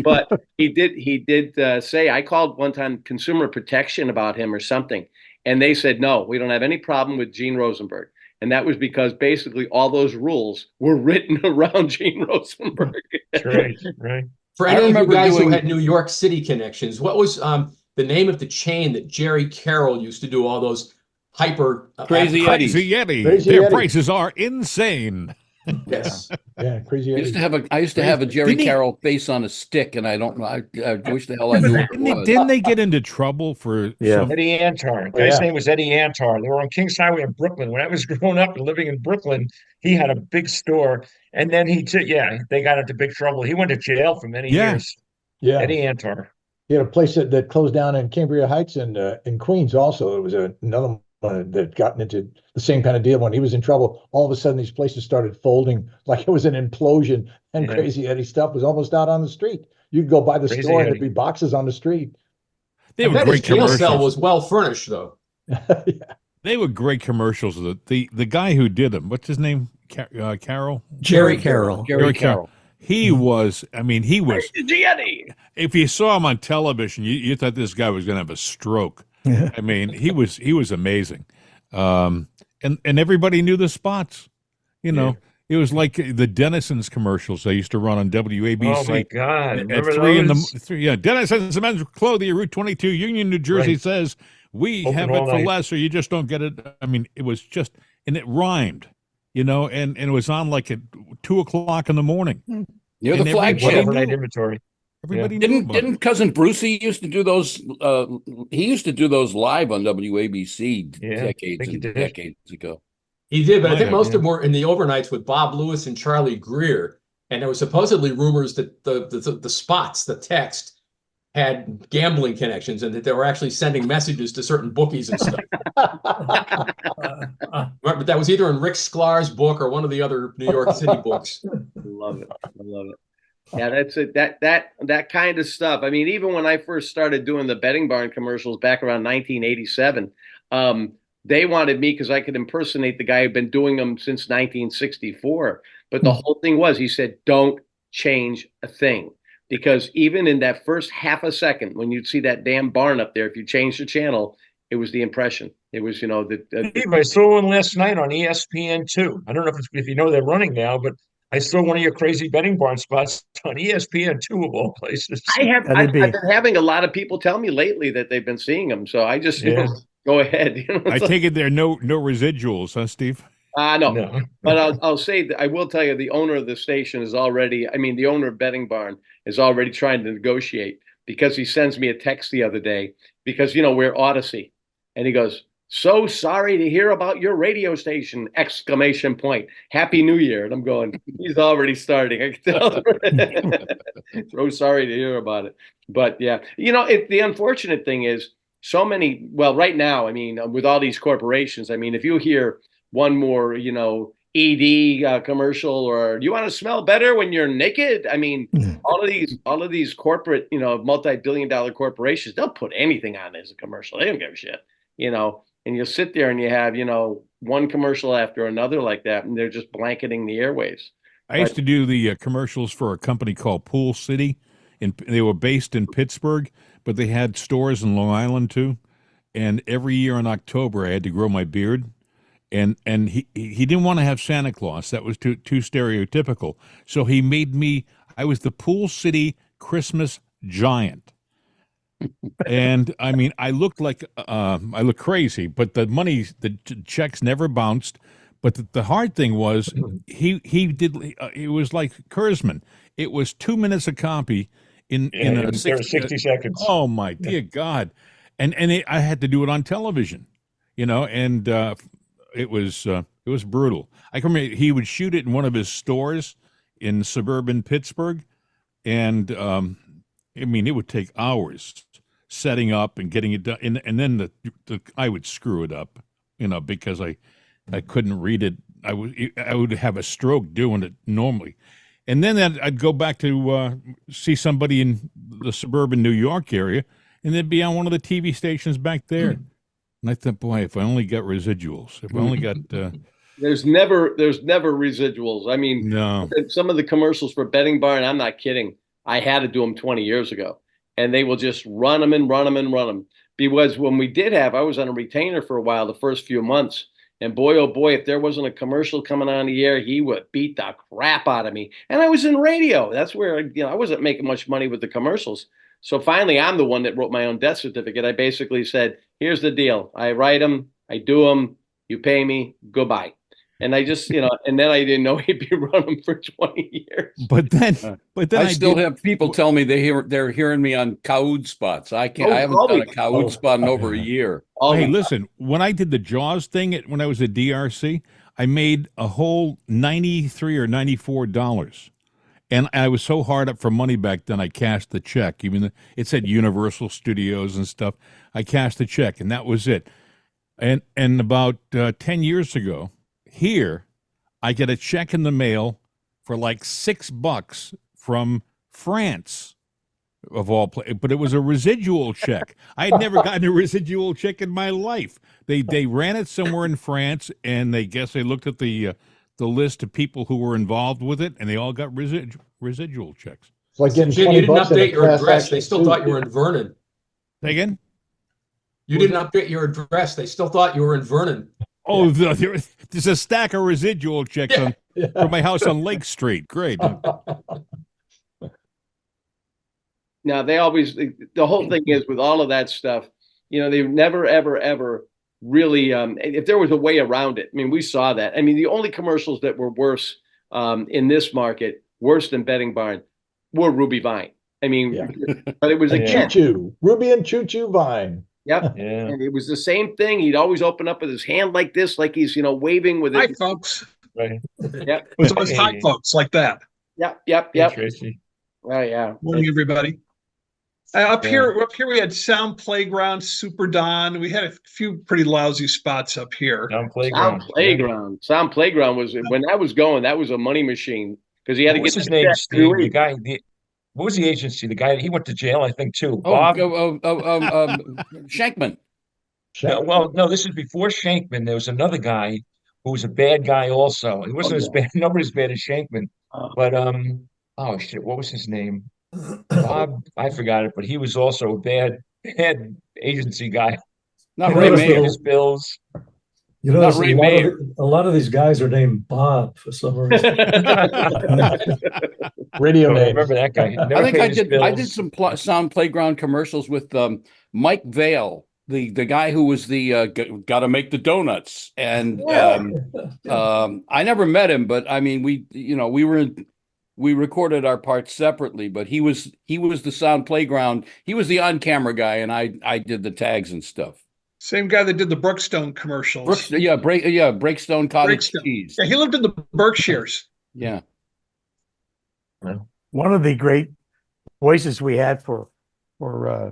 But he did say, I called one time Consumer Protection about him or something, and they said, "No, we don't have any problem with Gene Rosenberg." And that was because basically all those rules were written around Gene Rosenberg. Right. For any of you guys who had New York City connections, what was the name of the chain that Jerry Carroll used to do all those hyper Crazy Yeti? Their prices are insane. Yes. Yeah, Crazy Eddie. I used to have a Jerry Carroll face on a stick, and I don't know. I wish the hell I knew what it was. Didn't they get into trouble for Eddie Antar? The guy's name was Eddie Antar. They were on Kings Highway in Brooklyn. When I was growing up and living in Brooklyn, he had a big store, and then they got into big trouble. He went to jail for many years. Yeah, Eddie Antar. He had a place that closed down in Cambria Heights and in Queens also. It was another one that gotten into the same kind of deal. When he was in trouble, all of a sudden these places started folding like it was an implosion, and Crazy Eddie stuff was almost out on the street. You could go by the store and there'd be boxes on the street. They were great commercials. His jail cell was well furnished, though. They were great commercials. The guy who did them, what's his name? Carroll? Jerry Carroll. Jerry Carroll. He was, if you saw him on television, you thought this guy was going to have a stroke. I mean, he was amazing. And everybody knew the spots, It was like the Dennison's commercials they used to run on WABC. Oh my God! At 3 in the 3, Dennison's Men's Clothing, Route 22, Union, New Jersey says we have it for less, or you just don't get it. I mean, it was just, and it rhymed, and it was on like at 2:00 in the morning. You're the flagship. Overnight inventory. Everybody didn't Cousin Brucey used to do those? He used to do those live on WABC decades and decades ago. He did, but I think most of them were in the overnights with Bob Lewis and Charlie Greer. And there was supposedly rumors that the spots, the text, had gambling connections and that they were actually sending messages to certain bookies and stuff. But that was either in Rick Sklar's book or one of the other New York City books. I love it. Yeah, that's it. That kind of stuff. I mean, even when I first started doing the Betting Barn commercials back around 1987, they wanted me because I could impersonate the guy who'd been doing them since 1964. But the whole thing was, he said, don't change a thing. Because even in that first half a second, when you'd see that damn barn up there, if you changed the channel, it was the impression. It was, I saw one last night on ESPN2. I don't know if you know they're running now, but I saw one of your crazy Betting Barn spots on ESPN2 of all places. I've been having a lot of people tell me lately that they've been seeing them. So I just go ahead. I take it there are no residuals, huh, Steve? No. But I'll say that I will tell you, the owner of the station is the owner of Betting Barn is already trying to negotiate, because he sends me a text the other day, because, we're Odyssey. And he goes, "So sorry to hear about your radio station, ! Happy New Year." And I'm going, he's already starting. I can tell. So sorry to hear about it. But yeah, the unfortunate thing is so many, right now, with all these corporations, if you hear one more, ED commercial, or you want to smell better when you're naked. All of these corporate, multi-billion-dollar corporations, they'll put anything on as a commercial. They don't give a shit, and you'll sit there and you have, one commercial after another like that, and they're just blanketing the airwaves. I used to do the commercials for a company called Pool City, and they were based in Pittsburgh, but they had stores in Long Island too. And every year in October, I had to grow my beard. And he didn't want to have Santa Claus. That was too stereotypical. So he made me, I was the Pool City Christmas Giant. And I mean, I looked crazy, but the checks never bounced. But the hard thing was he did. It was like Kurzman. It was 2 minutes a copy in a 60 seconds. Oh my dear God! And I had to do it on television, and it was brutal. I can remember he would shoot it in one of his stores in suburban Pittsburgh, and I mean, it would take hours setting up and getting it done, and then I would screw it up, because I couldn't read it. I would have a stroke doing it normally, and then I'd go back to see somebody in the suburban New York area, and they'd be on one of the TV stations back there, and I thought, boy, if I only got residuals, if I only got. There's never residuals. I mean, no. Some of the commercials for Betting Barn, I'm not kidding. I had to do them 20 years ago, and they will just run them and run them and run them. Because when we did I was on a retainer for a while, the first few months, and boy, oh boy, if there wasn't a commercial coming on the air, he would beat the crap out of me. And I was in radio. That's where, I wasn't making much money with the commercials. So finally, I'm the one that wrote my own death certificate. I basically said, here's the deal. I write them, I do them, you pay me, goodbye. And I just, and then I didn't know he'd be running for 20 years. But then I still have people tell me they're hearing me on Kaoud spots. I haven't done a Kaoud spot in over a year. Hey, listen, when I did the Jaws thing when I was at DRC, I made a whole $93 or $94. And I was so hard up for money back then, I cashed the check. Even it said Universal Studios and stuff. I cashed the check, and that was it. And about 10 years ago, here, I get a check in the mail for like $6 from France, of all places. But it was a residual check. I had never gotten a residual check in my life. They ran it somewhere in France, and they looked at the list of people who were involved with it, and they all got residual checks. It's like getting Jim, 20 you didn't bucks in a update your class address. action They still suit. thought you were in Vernon. Say again? You didn't update your address. They still thought you were in Vernon. Oh, there's a stack of residual checks from my house on Lake Street. Great. Now, the whole thing is with all of that stuff, they've never, ever, ever really, if there was a way around it, I mean, we saw that. I mean, the only commercials that were worse in this market, worse than Betting Barn, were Ruby Vine. I mean, but it was again. Choo-choo, Ruby and Choo-choo Vine. Yep. Yeah. And it was the same thing. He'd always open up with his hand like this, like he's, Hi, waving with it. folks. Right. Yep. It was always hi, folks, like that. Yep. Tracy. Oh, yeah. Morning, everybody. Up here we had Sound Playground, Super Don. We had a few pretty lousy spots up here. Sound Playground was, when that was going, that was a money machine because he had to get his name, Steve. The guy. What was the agency? The guy, he went to jail, I think, too. Bob? Shankman. No, this is before Shankman. There was another guy who was a bad guy also. He wasn't as bad, nobody as bad as Shankman. But oh shit, what was his name? Bob, I forgot it, but he was also a bad agency guy. Not Ray Mayer. His bills. You know, a lot of these guys are named Bob for some reason. Radio name. Remember that guy? I think I did some Sound Playground commercials with Mike Vale, the guy who was the got to make the donuts, and I never met him, but I mean we recorded our parts separately, but he was the Sound Playground. He was the on camera guy, and I did the tags and stuff. Same guy that did the Brookstone commercials. Breakstone Cottage Cheese. Yeah, he lived in the Berkshires. Yeah. One of the great voices we had for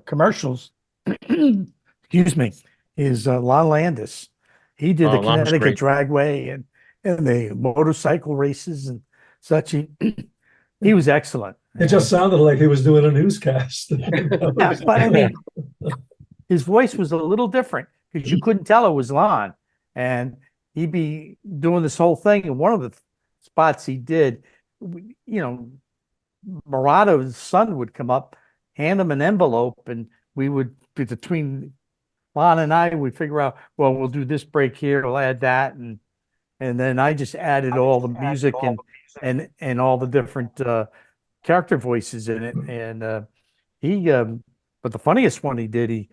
commercials, excuse me, is Lon Landis. He did the Connecticut Dragway and the motorcycle races and such. He was excellent. It just sounded like he was doing a newscast. Yeah, but I mean, his voice was a little different because you couldn't tell it was Lon. And he'd be doing this whole thing. And one of the spots he did, Morato's son would come up, hand him an envelope, and we would, between Lon and I, we'd figure out, well, we'll do this break here, we'll add that. And then I just added all the music and all the different character voices in it. And But the funniest one he did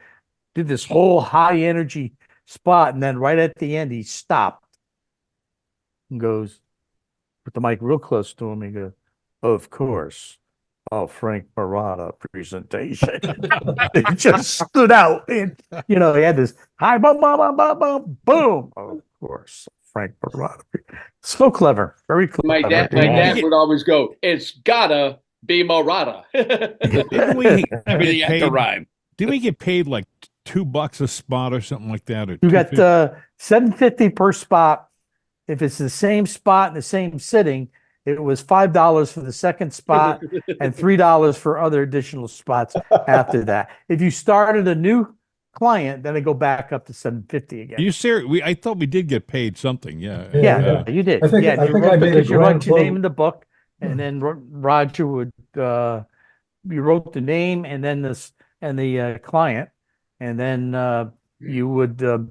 this whole high energy spot, and then right at the end he stopped and goes, put the mic real close to him. He goes, "Of course, Frank Marotta presentation." It just stood out. And, he had this high boom, boom, boom, boom, boom, boom. Of course, Frank Marotta. So clever, very clever. My dad would always go, "It's gotta be Marotta." Didn't we Everything get had to paid? rhyme. Didn't we get paid like $2 a spot or something like that? Or You got $2.50? $7.50 per spot. If it's the same spot in the same sitting, it was $5 for the second spot and $3 for other additional spots after that. If you started a new client, then it go back up to $7.50 again. You serious? I thought we did get paid something. Yeah. Yeah, you did. I think I made a because you wrote grand your name total. in the book, and then Roger would you wrote the name and then the client, and then you would give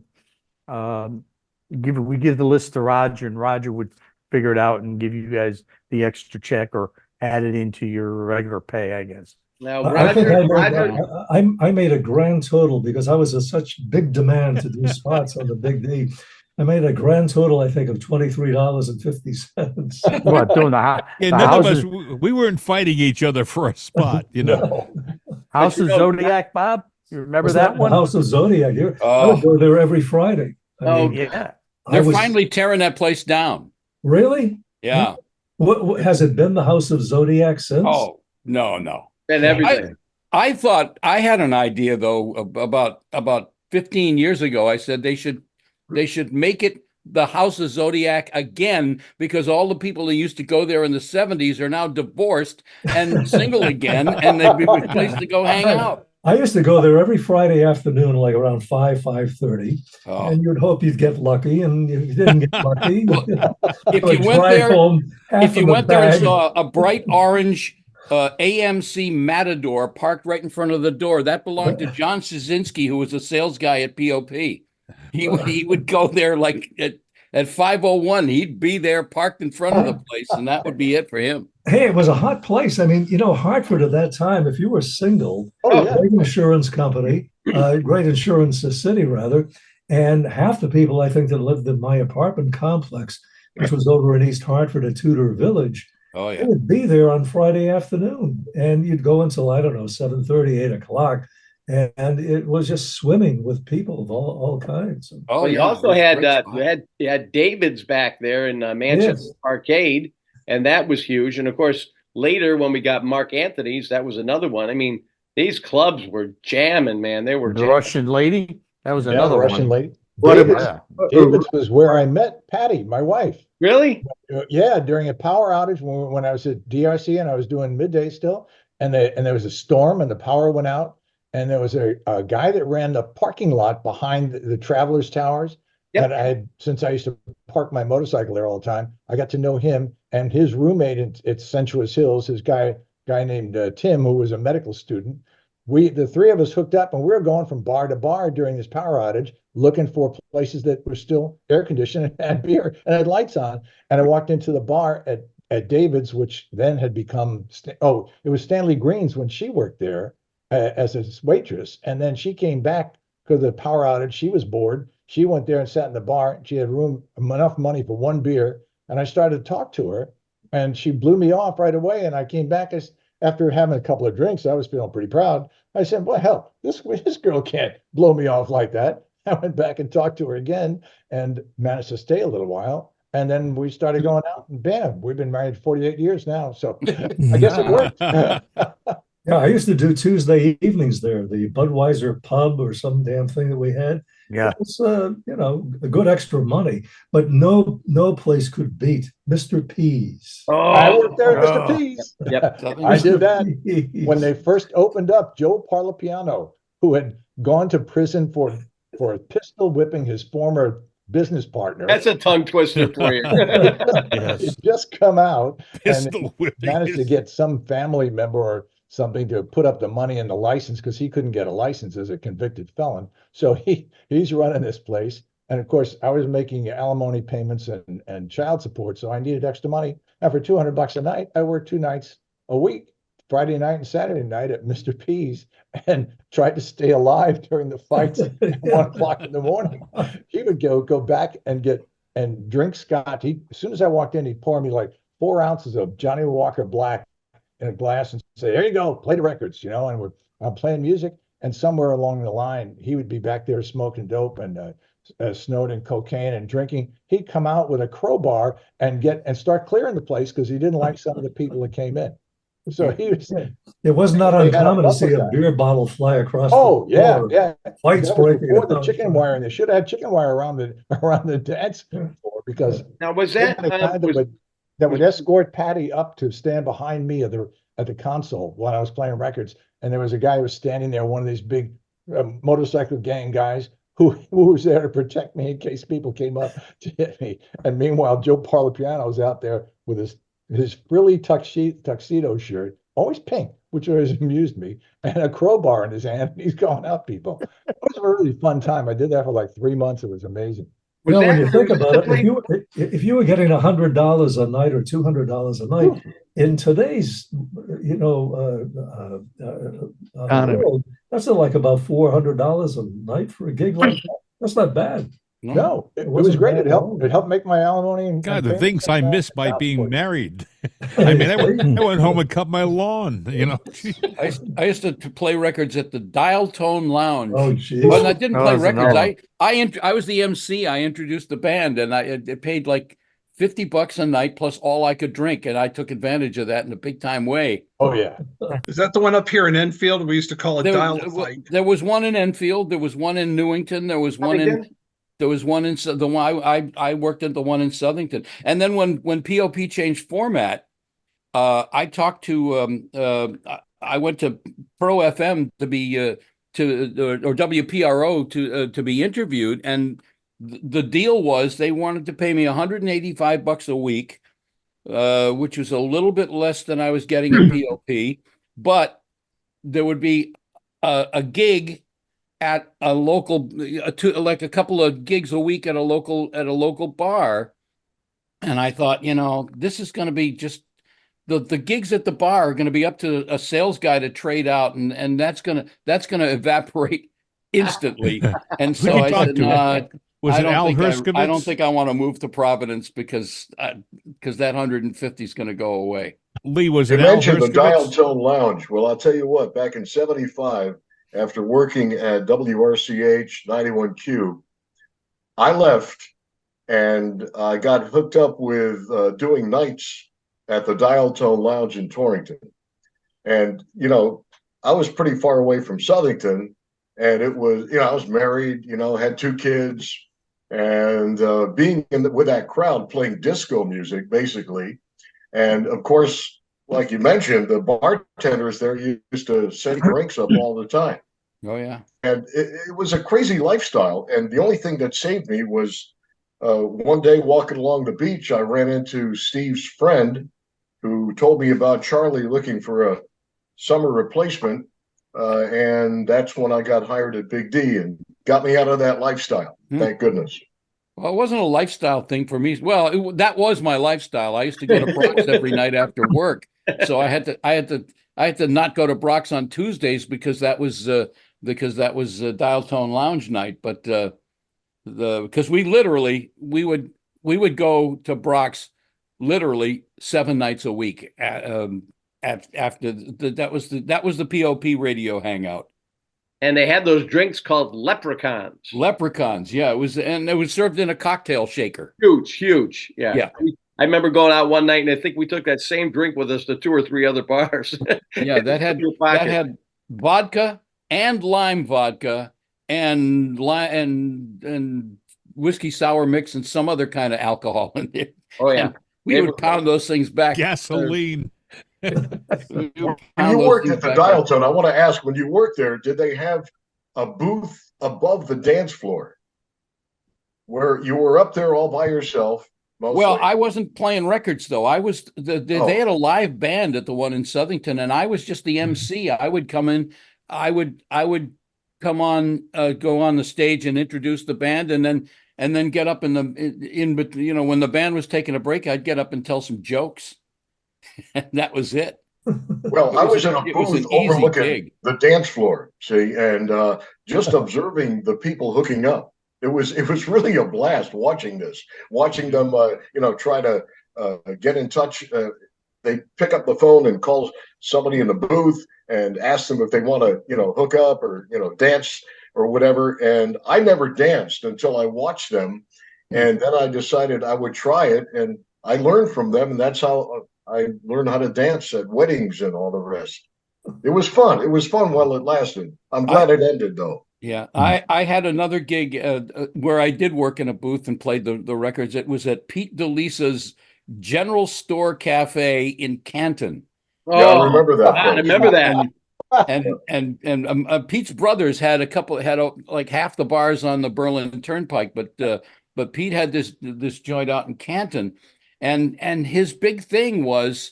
the list to Roger, and Roger would figure it out and give you guys the extra check or add it into your regular pay, I guess. Now, I think Roger, I made a grand total because I was in such big demand to do spots on the Big D. I made a grand total, I think, of $23.50. What, doing the none houses, of us, we weren't fighting each other for a spot, No. House of Zodiac, Bob? You remember Was that the one? House of Zodiac. I Oh. would go there every Friday. I mean, Yeah. They're finally tearing that place down. Really? Yeah. What has it been the House of Zodiac since? Oh, no. and everything. I thought I had an idea though about 15 years ago. I said they should make it the House of Zodiac again, because all the people who used to go there in the 70s are now divorced and single again, and they'd be a place to go hang out. I used to go there every Friday afternoon, like around 5:30, and you'd hope you'd get lucky, and if you didn't get lucky, if you went there and saw a bright orange AMC Matador parked right in front of the door, that belonged to John Szynski, who was a sales guy at POP. He would go there like at 5:01. He'd be there parked in front of the place, and that would be it for him. Hey, it was a hot place. I mean, Hartford at that time, if you were single, yeah. great insurance company, great insurance city rather, and half the people I think that lived in my apartment complex, which was over in East Hartford at Tudor Village, Oh yeah, they would be there on Friday afternoon, and you'd go until, I don't know, 7:30, 8 o'clock, and it was just swimming with people of all kinds. oh Well, you yeah. also It was a had great spot. you had David's back there in Manchester Yes. Arcade, and that was huge. And of course, later when we got Mark Anthony's, that was another one. I mean, these clubs were jamming, man. They were The jamming. Russian lady? That was Yeah, another Russian one. lady. What David's, Yeah. David's was where I met Patty, my wife. Really? Yeah, during a power outage when I was at DRC and I was doing midday still, and there was a storm and the power went out, and there was a guy that ran the parking lot behind the Travelers Towers. Yep. And since I used to park my motorcycle there all the time, I got to know him and his roommate at Sensuous Hills, his guy named Tim, who was a medical student. The three of us hooked up, and we were going from bar to bar during this power outage, looking for places that were still air conditioned and had beer and had lights on. And I walked into the bar at David's, which then had become, it was Stanley Green's when she worked there as a waitress. And then she came back because of the power outage. She was bored. She went there and sat in the bar. She had enough money for one beer. And I started to talk to her, and she blew me off right away. And I came back after having a couple of drinks. I was feeling pretty proud. I said, well, hell, this girl can't blow me off like that. I went back and talked to her again and managed to stay a little while. And then we started going out, and bam, we've been married 48 years now. So I guess it worked. Yeah, I used to do Tuesday evenings there, the Budweiser pub or some damn thing that we had. Yeah. It was, a good extra money, but no place could beat Mr. P's. I worked there at Oh. Mr. P's. Yep. I did that P's. when they first opened up. Joe Parlapiano, who had gone to prison for pistol whipping his former business partner. That's a tongue twister for you. Yes. He'd just come out Pistol and whipping managed to his- get some family member or something to put up the money in the license, because he couldn't get a license as a convicted felon. So he's running this place. And of course, I was making alimony payments and child support, so I needed extra money. And for $200 a night, I worked 2 nights a week Friday night and Saturday night at Mr. P's and tried to stay alive during the fights at 1 o'clock in the morning. He would go back and drink scotch. As soon as I walked in, he'd pour me like 4 ounces of Johnny Walker Black in a glass and say, "There you go, play the records," and I'm playing music. And somewhere along the line, he would be back there smoking dope and snorting cocaine and drinking. He'd come out with a crowbar and start clearing the place because he didn't like some of the people that came in. So he was. It was not uncommon to see a beer bottle fly across. Oh yeah, floor. yeah. Fights that was breaking before the out. chicken wiring. They should have had chicken wire around the dance floor because Now, was they that had a guy that would escort Patty up to stand behind me at the console while I was playing records, and there was a guy who was standing there, one of these big motorcycle gang guys who was there to protect me in case people came up to hit me. And meanwhile, Joe Parlapiano was out there with his frilly tuxedo shirt, always pink, which always amused me, and a crowbar in his hand. And he's going out people. It was a really fun time. I did that for like 3 months. It was amazing. When you think about it, if you were getting $100 a night or $200 a night in today's, world, that's like about $400 a night for a gig like that. That's not bad. No, it was great. It helped make my alimony. And God, the things I miss by being married. I mean, I went home and cut my lawn. I used to play records at the Dial Tone Lounge. Oh, geez. Well, I didn't play records. another. I was the MC. I introduced the band, and it paid like $50 a night plus all I could drink, and I took advantage of that in a big time way. Oh yeah. Is that the one up here in Enfield? We used to call it Dial Fight. There was one in Enfield. There was one in Newington. There was one in the one I worked at the one in Southington. And then when POP changed format, I talked to I went to Pro FM to be or WPRO to be interviewed, and the deal was they wanted to pay me $185 a week, which was a little bit less than I was getting at POP, but there would be a gig at a local, like a couple of gigs a week at a local bar. And I thought, this is going to be just the gigs at the bar are going to be up to a sales guy to trade out, and that's going to evaporate instantly. And so I said, I don't think I want to move to Providence because that 150 is going to go away. Lee, was you it mentioned the Dial Tone Lounge? Well, I'll tell you what. Back in '75, after working at WRCH 91Q, I left and I got hooked up with doing nights at the Dial Tone Lounge in Torrington. And I was pretty far away from Southington, and it was I was married, had 2 kids. And being with that crowd playing disco music, basically. And of course, like you mentioned, the bartenders there used to send drinks up all the time. Oh, yeah. And it was a crazy lifestyle. And the only thing that saved me was one day walking along the beach, I ran into Steve's friend who told me about Charlie looking for a summer replacement. And that's when I got hired at Big D and got me out of that lifestyle. Thank goodness. Well, it wasn't a lifestyle thing for me. Well, that was my lifestyle. I used to go to Brock's every night after work, so I had to not go to Brock's on Tuesdays because that was Dial Tone Lounge night. But because we would go to Brock's literally 7 nights a week after that was the POP radio hangout. And they had those drinks called leprechauns. Leprechauns, yeah. It was served in a cocktail shaker. Huge. Yeah. I remember going out one night, and I think we took that same drink with us to 2 or 3 other bars. Yeah, that had vodka and lime vodka and whiskey sour mix and some other kind of alcohol in it. Oh yeah, and we would pound those things back. Gasoline. When you worked at the Dial Tone, I want to ask, when you worked there, did they have a booth above the dance floor where you were up there all by yourself? Mostly? Well, I wasn't playing records though. I was they had a live band at the one in Southington, and I was just the MC. I would come in, I would come on, go on the stage and introduce the band, and then get up when the band was taking a break, I'd get up and tell some jokes. And that was it. Well, I was in a it was booth an easy overlooking gig. the dance floor, see, and just observing the people hooking up. It was really a blast watching them, try to get in touch. They pick up the phone and call somebody in the booth and ask them if they want to, hook up or dance or whatever. And I never danced until I watched them, and then I decided I would try it, and I learned from them, and that's how I learned how to dance at weddings and all the rest. It was fun. It was fun while it lasted. I'm glad it ended, though. Yeah, I had another gig where I did work in a booth and played the records. It was at Pete DeLisa's General Store Cafe in Canton. Yeah, I remember that. I remember that. And Pete's brothers had like half the bars on the Berlin Turnpike, but Pete had this joint out in Canton, and his big thing was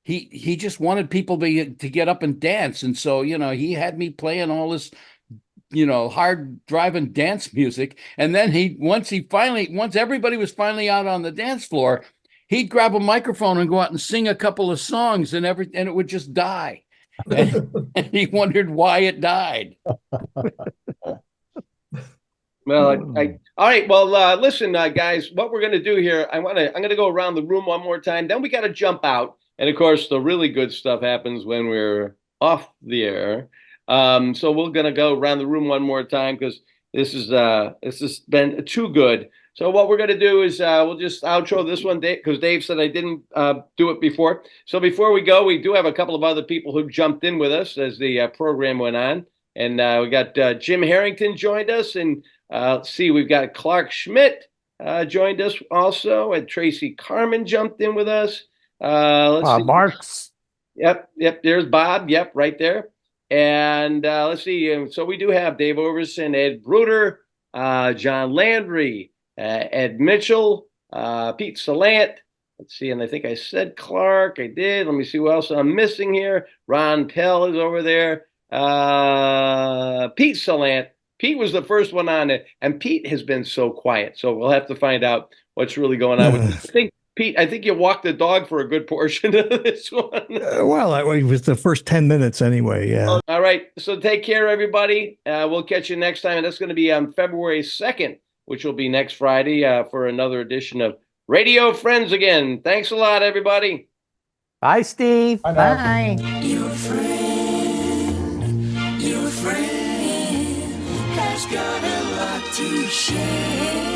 he just wanted people to get up and dance, and so he had me playing all this hard driving dance music, and then once everybody was finally out on the dance floor, he'd grab a microphone and go out and sing a couple of songs, and it would just die. And he wondered why it died. Well, all right. Well, listen, guys, what we're going to do here, I'm going to go around the room one more time. Then we got to jump out. And of course, the really good stuff happens when we're off the air. So we're going to go around the room one more time because this has been too good. So what we're going to do is we'll just outro this one, because Dave said I didn't do it before. So before we go, we do have a couple of other people who jumped in with us as the program went on. And we got Jim Harrington joined us. And let's see, we've got Clark Schmidt joined us also. And Tracy Carmen jumped in with us. Let's see. Marks. Yep. There's Bob. Yep, right there. And let's see. So we do have Dave Overson, Ed Bruder, John Landry, Ed Mitchell, Pete Salant. Let's see. And I think I said Clark. I did. Let me see who else I'm missing here. Ron Pell is over there. Pete Salant. Pete was the first one on it. And Pete has been so quiet. So we'll have to find out what's really going on with this. Pete, I think you walked the dog for a good portion of this one. Well, it was the first 10 minutes anyway. Yeah. All right. So take care, everybody. We'll catch you next time. And that's going to be on February 2nd, which will be next Friday for another edition of Radio Friends Again. Thanks a lot, everybody. Bye, Steve. Bye. Your friend has got a lot to share.